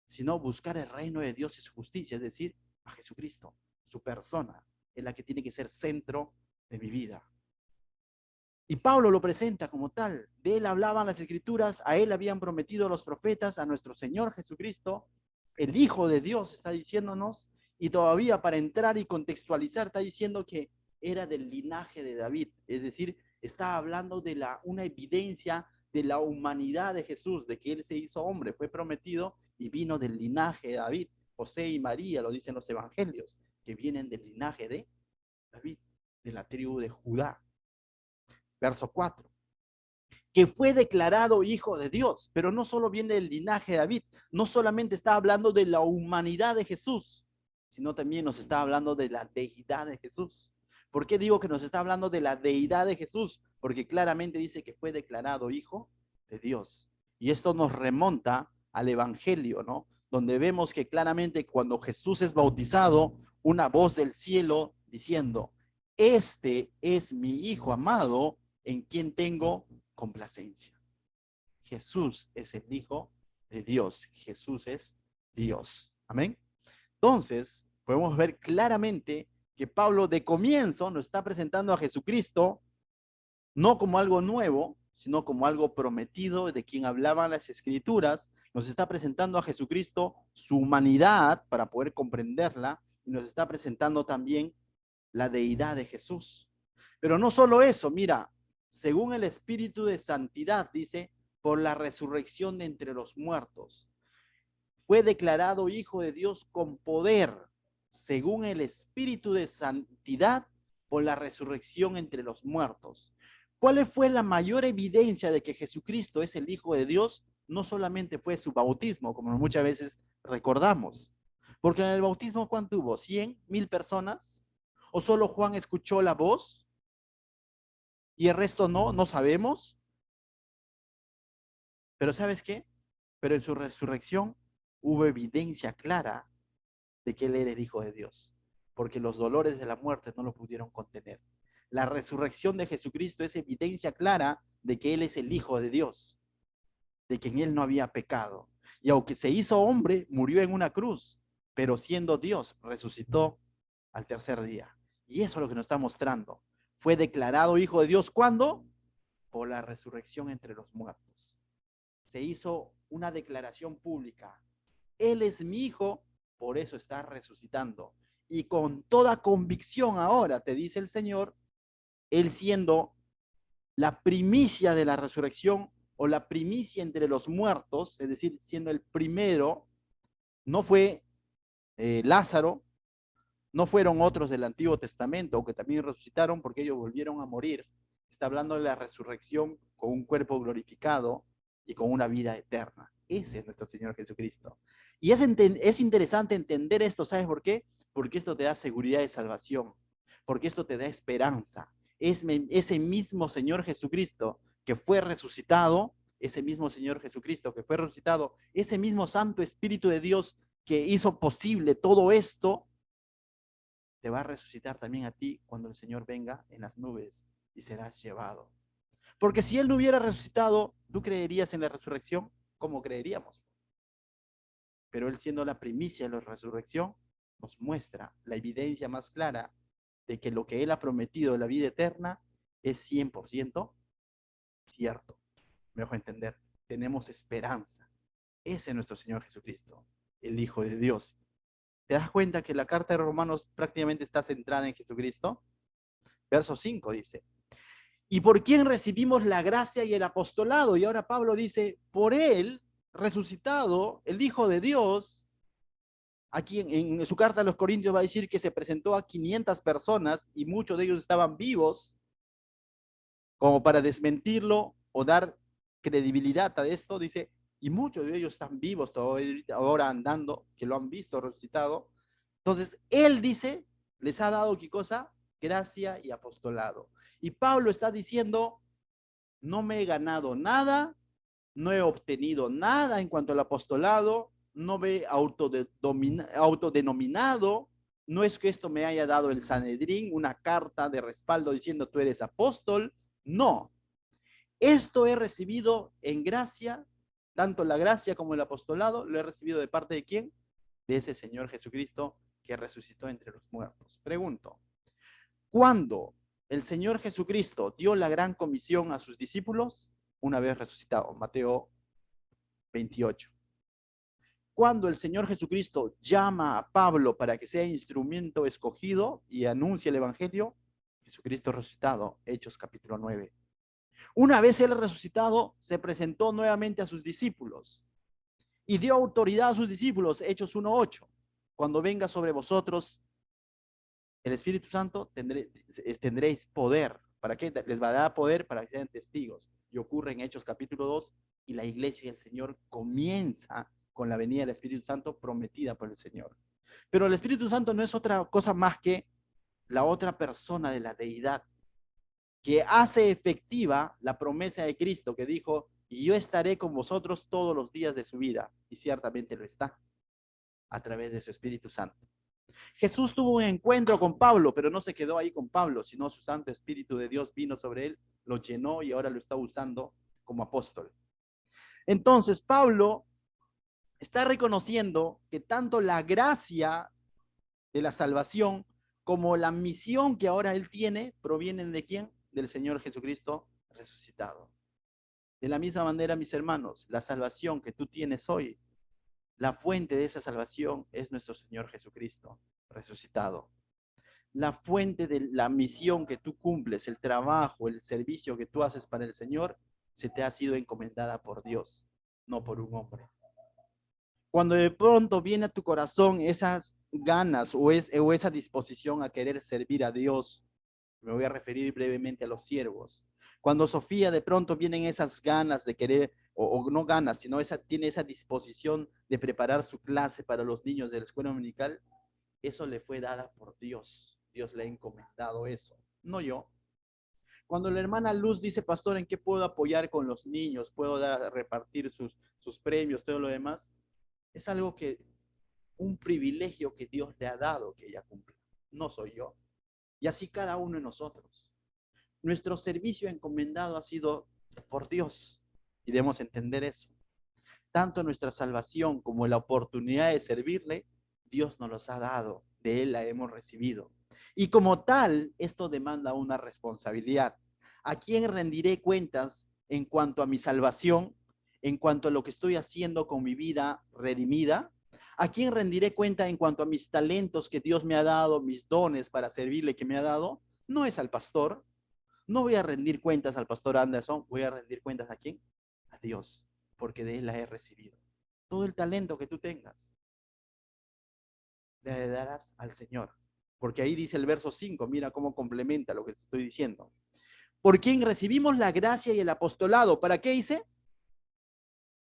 sino buscar el reino de Dios y su justicia, es decir, a Jesucristo, su persona, es la que tiene que ser centro de mi vida. Y Pablo lo presenta como tal. De él hablaban las escrituras, a él habían prometido los profetas, a nuestro Señor Jesucristo, el Hijo de Dios, está diciéndonos, y todavía para entrar y contextualizar, está diciendo que era del linaje de David, es decir, está hablando de una evidencia de la humanidad de Jesús, de que él se hizo hombre, fue prometido y vino del linaje de David. José y María, lo dicen los evangelios, que vienen del linaje de David, de la tribu de Judá. Verso 4, que fue declarado hijo de Dios, pero no solo viene del linaje de David, no solamente está hablando de la humanidad de Jesús, sino también nos está hablando de la deidad de Jesús. ¿Por qué digo que nos está hablando de la deidad de Jesús? Porque claramente dice que fue declarado hijo de Dios. Y esto nos remonta al Evangelio, ¿no? Donde vemos que claramente cuando Jesús es bautizado, una voz del cielo diciendo, este es mi hijo amado en quien tengo complacencia. Jesús es el Hijo de Dios. Jesús es Dios. Amén. Entonces, podemos ver claramente que Pablo de comienzo nos está presentando a Jesucristo no como algo nuevo, sino como algo prometido de quien hablaban las escrituras. Nos está presentando a Jesucristo su humanidad para poder comprenderla y nos está presentando también la deidad de Jesús. Pero no solo eso, mira, según el Espíritu de Santidad, dice, por la resurrección de entre los muertos. Fue declarado Hijo de Dios con poder, según el Espíritu de Santidad, por la resurrección entre los muertos. ¿Cuál fue la mayor evidencia de que Jesucristo es el Hijo de Dios? No solamente fue su bautismo, como muchas veces recordamos. Porque en el bautismo, ¿cuánto hubo? ¿100, 1000 personas? ¿O solo Juan escuchó la voz? Y el resto no sabemos. Pero ¿sabes qué? Pero en su resurrección hubo evidencia clara de que él era el Hijo de Dios, porque los dolores de la muerte no lo pudieron contener. La resurrección de Jesucristo es evidencia clara de que él es el Hijo de Dios, de que en él no había pecado. Y aunque se hizo hombre, murió en una cruz, pero siendo Dios, resucitó al tercer día. Y eso es lo que nos está mostrando. Fue declarado Hijo de Dios, ¿cuándo? Por la resurrección entre los muertos. Se hizo una declaración pública. Él es mi hijo, por eso está resucitando. Y con toda convicción ahora, te dice el Señor, él siendo la primicia de la resurrección o la primicia entre los muertos, es decir, siendo el primero, no fue Lázaro, No fueron otros del Antiguo Testamento que también resucitaron porque ellos volvieron a morir. Está hablando de la resurrección con un cuerpo glorificado y con una vida eterna. Ese es nuestro Señor Jesucristo. Y es interesante entender esto, ¿sabes por qué? Porque esto te da seguridad de salvación, porque esto te da esperanza. Ese mismo Señor Jesucristo que fue resucitado, ese mismo Señor Jesucristo que fue resucitado, ese mismo Santo Espíritu de Dios que hizo posible todo esto, te va a resucitar también a ti cuando el Señor venga en las nubes y serás llevado. Porque si Él no hubiera resucitado, ¿tú creerías en la resurrección? ¿Cómo creeríamos? Pero Él, siendo la primicia de la resurrección, nos muestra la evidencia más clara de que lo que Él ha prometido de la vida eterna es 100% cierto. Me dejo entender. Tenemos esperanza. Ese es nuestro Señor Jesucristo, el Hijo de Dios. ¿Te das cuenta que la carta de Romanos prácticamente está centrada en Jesucristo? Verso 5 dice, ¿y por quién recibimos la gracia y el apostolado? Y ahora Pablo dice, por él, resucitado, el Hijo de Dios, aquí en su carta a los Corintios va a decir que se presentó a 500 personas y muchos de ellos estaban vivos, como para desmentirlo o dar credibilidad a esto, dice, y muchos de ellos están vivos todavía ahora andando, que lo han visto resucitado. Entonces, él dice, les ha dado qué cosa, gracia y apostolado. Y Pablo está diciendo, no me he ganado nada, no he obtenido nada en cuanto al apostolado, no me he autodenominado, no es que esto me haya dado el Sanedrín, una carta de respaldo diciendo tú eres apóstol, no. Esto he recibido en gracia, tanto la gracia como el apostolado, lo he recibido de parte de quién? De ese Señor Jesucristo que resucitó entre los muertos. Pregunto, ¿cuándo el Señor Jesucristo dio la gran comisión a sus discípulos? Una vez resucitado, Mateo 28. Cuando el Señor Jesucristo llama a Pablo para que sea instrumento escogido y anuncie el Evangelio, Jesucristo resucitado, Hechos capítulo 9. Una vez él resucitado, se presentó nuevamente a sus discípulos y dio autoridad a sus discípulos, Hechos 1:8. Cuando venga sobre vosotros el Espíritu Santo, tendréis poder. ¿Para qué? Les va a dar poder para que sean testigos. Y ocurre en Hechos capítulo 2 y la iglesia del Señor comienza con la venida del Espíritu Santo prometida por el Señor. Pero el Espíritu Santo no es otra cosa más que la otra persona de la deidad que hace efectiva la promesa de Cristo que dijo, y yo estaré con vosotros todos los días de su vida. Y ciertamente lo está a través de su Espíritu Santo. Jesús tuvo un encuentro con Pablo, pero no se quedó ahí con Pablo, sino su Santo Espíritu de Dios vino sobre él, lo llenó y ahora lo está usando como apóstol. Entonces, Pablo está reconociendo que tanto la gracia de la salvación como la misión que ahora él tiene provienen de quién? Del Señor Jesucristo resucitado. De la misma manera, mis hermanos, la salvación que tú tienes hoy, la fuente de esa salvación es nuestro Señor Jesucristo resucitado. La fuente de la misión que tú cumples, el trabajo, el servicio que tú haces para el Señor, se te ha sido encomendada por Dios, no por un hombre. Cuando de pronto viene a tu corazón esas ganas o esa disposición a querer servir a Dios, me voy a referir brevemente a los siervos. Cuando Sofía de pronto vienen esas ganas de querer, o no ganas, sino tiene esa disposición de preparar su clase para los niños de la escuela dominical, eso le fue dada por Dios. Dios le ha encomendado eso, no yo. Cuando la hermana Luz dice, pastor, ¿en qué puedo apoyar con los niños? ¿Puedo repartir sus premios, todo lo demás? Es algo que, un privilegio que Dios le ha dado que ella cumpla. No soy yo. Y así cada uno de nosotros. Nuestro servicio encomendado ha sido por Dios y debemos entender eso. Tanto nuestra salvación como la oportunidad de servirle, Dios nos los ha dado, de Él la hemos recibido. Y como tal, esto demanda una responsabilidad. ¿A quién rendiré cuentas en cuanto a mi salvación, en cuanto a lo que estoy haciendo con mi vida redimida? ¿A quién rendiré cuenta en cuanto a mis talentos que Dios me ha dado, mis dones para servirle que me ha dado? No es al pastor. No voy a rendir cuentas al pastor Anderson, voy a rendir cuentas ¿a quién? A Dios, porque de Él la he recibido. Todo el talento que tú tengas, le darás al Señor. Porque ahí dice el verso 5, mira cómo complementa lo que te estoy diciendo. Por quien recibimos la gracia y el apostolado. ¿Para qué dice?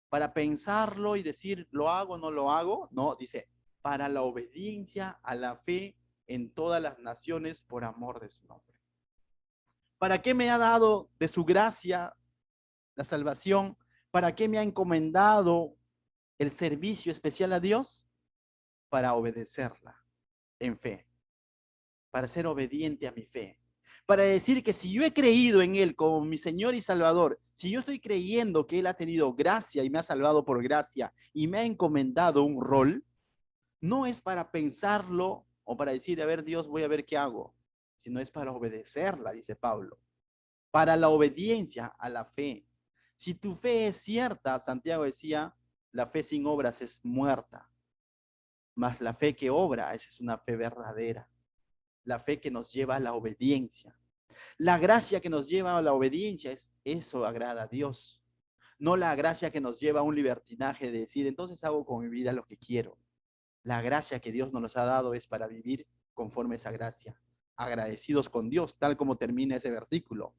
Para pensarlo y decir, ¿lo hago o no lo hago? No, dice, para la obediencia a la fe en todas las naciones por amor de su nombre. ¿Para qué me ha dado de su gracia la salvación? ¿Para qué me ha encomendado el servicio especial a Dios? Para obedecerla en fe, para ser obediente a mi fe, para decir que si yo he creído en Él como mi Señor y Salvador, si yo estoy creyendo que Él ha tenido gracia y me ha salvado por gracia y me ha encomendado un rol, no es para pensarlo o para decir, a ver Dios, voy a ver qué hago, sino es para obedecerla, dice Pablo, para la obediencia a la fe. Si tu fe es cierta, Santiago decía, la fe sin obras es muerta, mas la fe que obra, esa es una fe verdadera, la fe que nos lleva a la obediencia. La gracia que nos lleva a la obediencia es eso agrada a Dios. No la gracia que nos lleva a un libertinaje de decir, entonces hago con mi vida lo que quiero. La gracia que Dios nos ha dado es para vivir conforme a esa gracia, agradecidos con Dios, tal como termina ese versículo.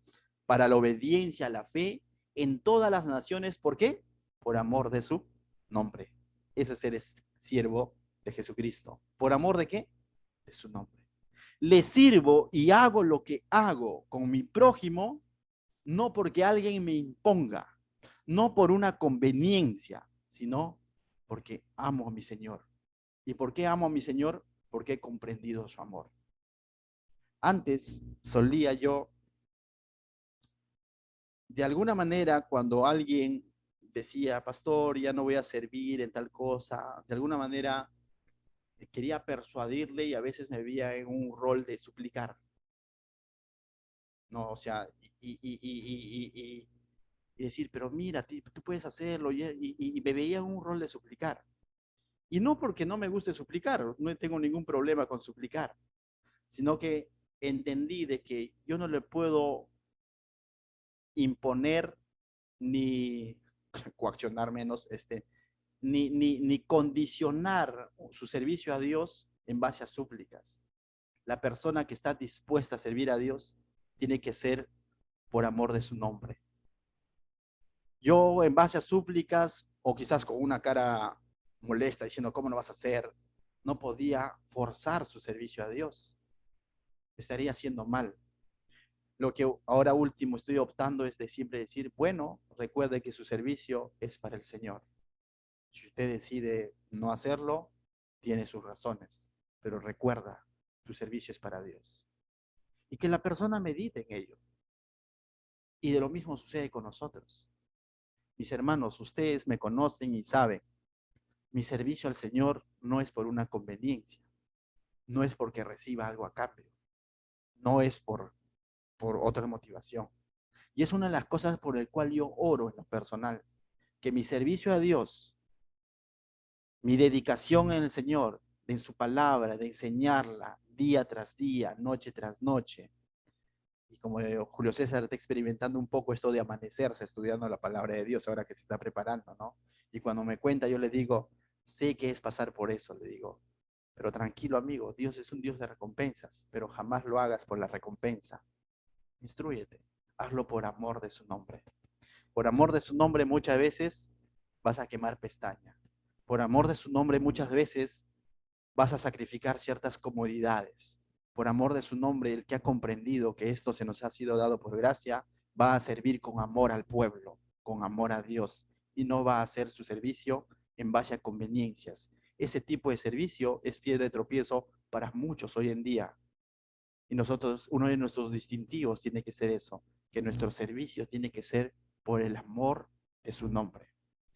Para la obediencia, la fe en todas las naciones, ¿por qué? Por amor de su nombre. Ese es ser siervo de Jesucristo. ¿Por amor de qué? De su nombre. Le sirvo y hago lo que hago con mi prójimo, no porque alguien me imponga, no por una conveniencia, sino porque amo a mi Señor. ¿Y por qué amo a mi Señor? Porque he comprendido su amor. Antes solía yo, de alguna manera, cuando alguien decía, pastor, ya no voy a servir en tal cosa, de alguna manera quería persuadirle y a veces me veía en un rol de suplicar. No, o sea, y decir, pero mira, tú puedes hacerlo, y me veía en un rol de suplicar. Y no porque no me guste suplicar, no tengo ningún problema con suplicar, sino que entendí de que yo no le puedo imponer ni coaccionar menos, ni condicionar su servicio a Dios en base a súplicas. La persona que está dispuesta a servir a Dios tiene que ser por amor de su nombre. Yo en base a súplicas o quizás con una cara molesta diciendo, ¿cómo no vas a hacer? No podía forzar su servicio a Dios. Estaría haciendo mal. Lo que ahora último estoy optando es de siempre decir, bueno, recuerde que su servicio es para el Señor. Si usted decide no hacerlo, tiene sus razones, pero recuerda, tu servicio es para Dios. Y que la persona medite en ello. Y de lo mismo sucede con nosotros. Mis hermanos, ustedes me conocen y saben, mi servicio al Señor no es por una conveniencia, no es porque reciba algo a cambio, no es por otra motivación. Y es una de las cosas por el cual yo oro en lo personal, que mi servicio a Dios, mi dedicación en el Señor, en su palabra, de enseñarla día tras día, noche tras noche, y como Julio César está experimentando un poco esto de amanecerse estudiando la palabra de Dios ahora que se está preparando, ¿no? Y cuando me cuenta yo le digo, sé que es pasar por eso, le digo, pero tranquilo amigo, Dios es un Dios de recompensas, pero jamás lo hagas por la recompensa. Instrúyete, hazlo por amor de su nombre. Por amor de su nombre muchas veces vas a quemar pestaña. Por amor de su nombre muchas veces vas a sacrificar ciertas comodidades. Por amor de su nombre, el que ha comprendido que esto se nos ha sido dado por gracia, va a servir con amor al pueblo, con amor a Dios, y no va a hacer su servicio en base a conveniencias. Ese tipo de servicio es piedra de tropiezo para muchos hoy en día. Y nosotros, uno de nuestros distintivos tiene que ser eso, que nuestro servicio tiene que ser por el amor de su nombre,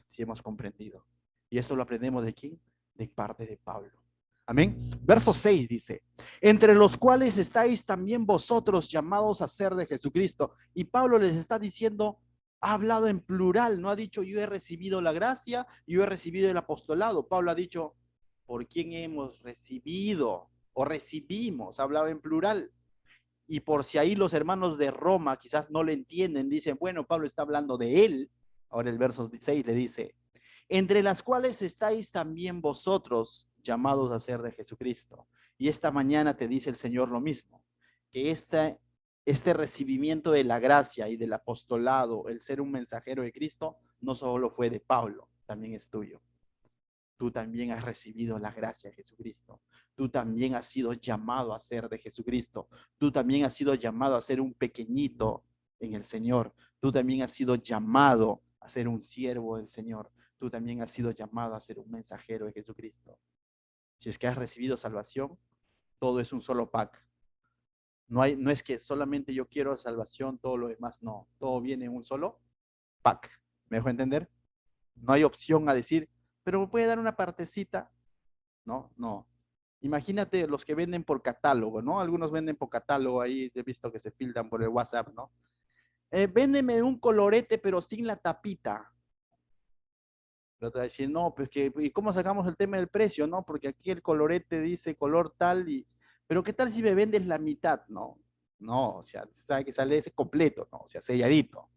si hemos comprendido. Y esto lo aprendemos de quién? De parte de Pablo. Amén. Verso 6 dice, entre los cuales estáis también vosotros llamados a ser de Jesucristo. Y Pablo les está diciendo, ha hablado en plural, no ha dicho yo he recibido la gracia, yo he recibido el apostolado. Pablo ha dicho, ¿por quién hemos recibido o recibimos? Ha hablado en plural. Y por si ahí los hermanos de Roma quizás no le entienden, dicen, bueno, Pablo está hablando de él. Ahora el verso 6 le dice, entre las cuales estáis también vosotros llamados a ser de Jesucristo. Y esta mañana te dice el Señor lo mismo, que este recibimiento de la gracia y del apostolado, el ser un mensajero de Cristo, no solo fue de Pablo, también es tuyo. Tú también has recibido la gracia de Jesucristo. Tú también has sido llamado a ser de Jesucristo. Tú también has sido llamado a ser un pequeñito en el Señor. Tú también has sido llamado a ser un siervo del Señor. Tú también has sido llamado a ser un mensajero de Jesucristo. Si es que has recibido salvación, todo es un solo pack. No es que solamente yo quiero salvación, todo lo demás no. Todo viene en un solo pack. ¿Me dejo entender? No hay opción a decir, pero me puede dar una partecita. No, no. Imagínate los que venden por catálogo, ¿no? Algunos venden por catálogo, ahí he visto que se filtran por el WhatsApp, ¿no? Véndeme un colorete, pero sin la tapita. Pero te va a decir, no, pues que, ¿y cómo sacamos el tema del precio, no? Porque aquí el colorete dice color tal y, pero ¿qué tal si me vendes la mitad? No, no, o sea, sabe que sale ese completo, ¿no? O sea, selladito.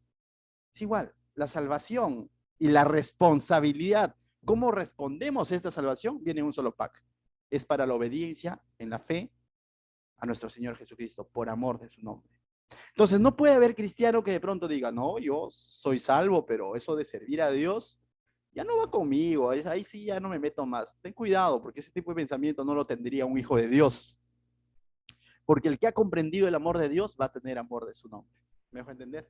Es igual, la salvación y la responsabilidad, ¿cómo respondemos a esta salvación? Viene en un solo pack. Es para la obediencia en la fe a nuestro Señor Jesucristo, por amor de su nombre. Entonces, no puede haber cristiano que de pronto diga, no, yo soy salvo, pero eso de servir a Dios ya no va conmigo, ahí sí ya no me meto más. Ten cuidado, porque ese tipo de pensamiento no lo tendría un hijo de Dios. Porque el que ha comprendido el amor de Dios va a tener amor de su nombre. ¿Me dejo entender?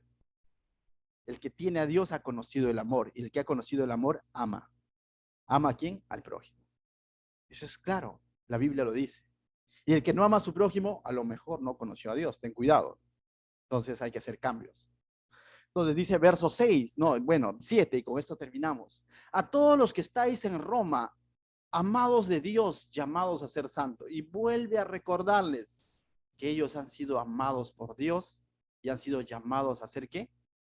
El que tiene a Dios ha conocido el amor, y el que ha conocido el amor ama. ¿Ama a quién? Al prójimo. Eso es claro, la Biblia lo dice. Y el que no ama a su prójimo, a lo mejor no conoció a Dios. Ten cuidado. Entonces hay que hacer cambios. Entonces dice verso 6, no, bueno, 7, y con esto terminamos. A todos los que estáis en Roma, amados de Dios, llamados a ser santos, y vuelve a recordarles que ellos han sido amados por Dios y han sido llamados a ser ¿qué?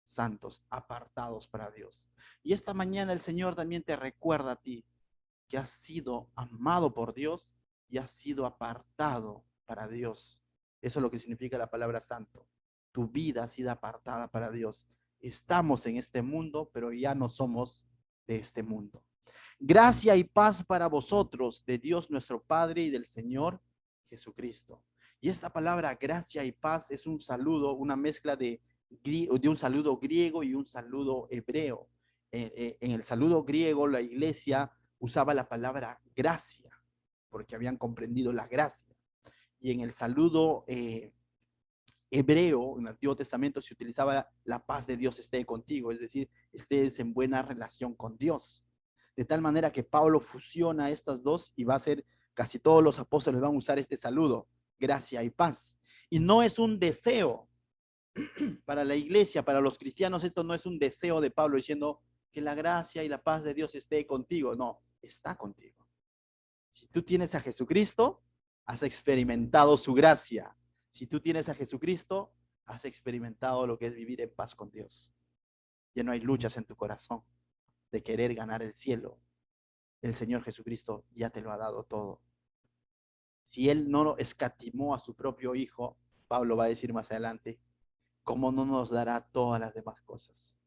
Santos, apartados para Dios. Y esta mañana el Señor también te recuerda a ti que has sido amado por Dios y has sido apartado para Dios. Eso es lo que significa la palabra santo. Tu vida ha sido apartada para Dios. Estamos en este mundo, pero ya no somos de este mundo. Gracia y paz para vosotros, de Dios nuestro Padre y del Señor Jesucristo. Y esta palabra gracia y paz es un saludo, una mezcla de un saludo griego y un saludo hebreo. En el saludo griego, la iglesia usaba la palabra gracia, porque habían comprendido la gracia. Y en el saludo hebreo, en el Antiguo Testamento, se utilizaba la paz de Dios esté contigo, es decir, estés en buena relación con Dios. De tal manera que Pablo fusiona estas dos y va a ser, casi todos los apóstoles van a usar este saludo, gracia y paz. Y no es un deseo para la iglesia, para los cristianos, esto no es un deseo de Pablo diciendo que la gracia y la paz de Dios esté contigo, no, está contigo. Si tú tienes a Jesucristo, has experimentado su gracia. Si tú tienes a Jesucristo, has experimentado lo que es vivir en paz con Dios. Ya no hay luchas en tu corazón de querer ganar el cielo. El Señor Jesucristo ya te lo ha dado todo. Si Él no lo escatimó a su propio Hijo, Pablo va a decir más adelante, ¿cómo no nos dará todas las demás cosas?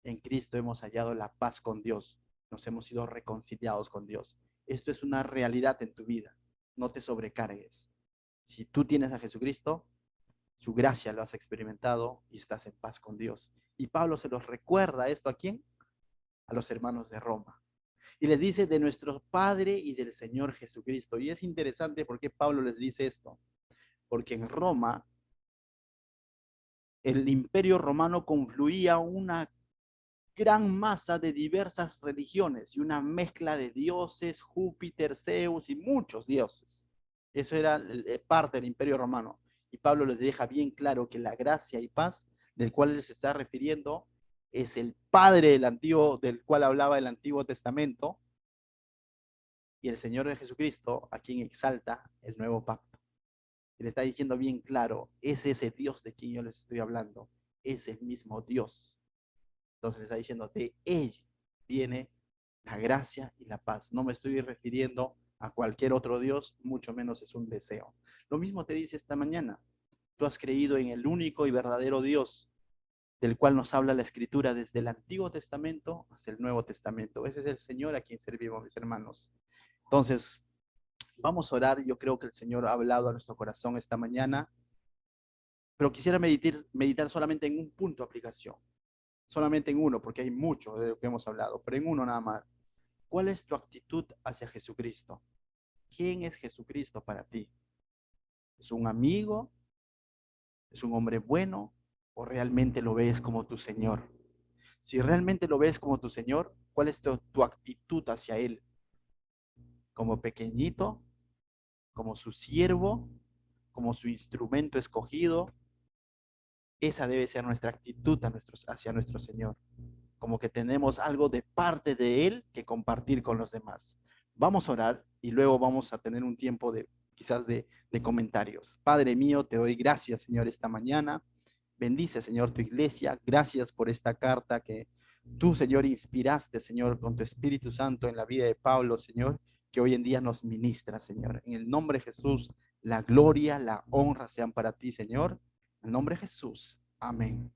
En Cristo hemos hallado la paz con Dios. Nos hemos sido reconciliados con Dios. Esto es una realidad en tu vida. No te sobrecargues. Si tú tienes a Jesucristo, su gracia lo has experimentado y estás en paz con Dios. Y Pablo se los recuerda esto a quién? A los hermanos de Roma. Y les dice de nuestro Padre y del Señor Jesucristo. Y es interesante porque Pablo les dice esto. Porque en Roma, el imperio romano confluía una gran masa de diversas religiones y una mezcla de dioses, Júpiter, Zeus y muchos dioses. Eso era parte del imperio romano. Y Pablo les deja bien claro que la gracia y paz del cual él se está refiriendo es el Padre del antiguo, del cual hablaba el Antiguo Testamento, y el Señor de Jesucristo, a quien exalta el nuevo pacto. Y le está diciendo bien claro, es ese Dios de quien yo les estoy hablando, es el mismo Dios. Entonces está diciendo, de él viene la gracia y la paz. No me estoy refiriendo a cualquier otro Dios, mucho menos es un deseo. Lo mismo te dice esta mañana. Tú has creído en el único y verdadero Dios, del cual nos habla la Escritura desde el Antiguo Testamento hasta el Nuevo Testamento. Ese es el Señor a quien servimos, mis hermanos. Entonces, Vamos a orar. Yo creo que el Señor ha hablado a nuestro corazón esta mañana, pero quisiera meditar solamente en un punto de aplicación, solamente en uno, porque hay mucho de lo que hemos hablado, pero en uno nada más. ¿Cuál es tu actitud hacia Jesucristo? ¿Quién es Jesucristo para ti? ¿Es un amigo? ¿Es un hombre bueno? ¿O realmente lo ves como tu Señor? Si realmente lo ves como tu Señor, ¿cuál es tu actitud hacia Él? ¿Como pequeñito? ¿Como su siervo? ¿Como su instrumento escogido? Esa debe ser nuestra actitud hacia nuestro Señor. Como que tenemos algo de parte de Él que compartir con los demás. Vamos a orar y luego vamos a tener un tiempo de quizás de comentarios. Padre mío, te doy gracias, Señor, esta mañana. Bendice, Señor, tu iglesia. Gracias por esta carta que tú, Señor, inspiraste, Señor, con tu Espíritu Santo en la vida de Pablo, Señor, que hoy en día nos ministra, Señor. En el nombre de Jesús, la gloria, la honra sean para ti, Señor. En el nombre de Jesús. Amén.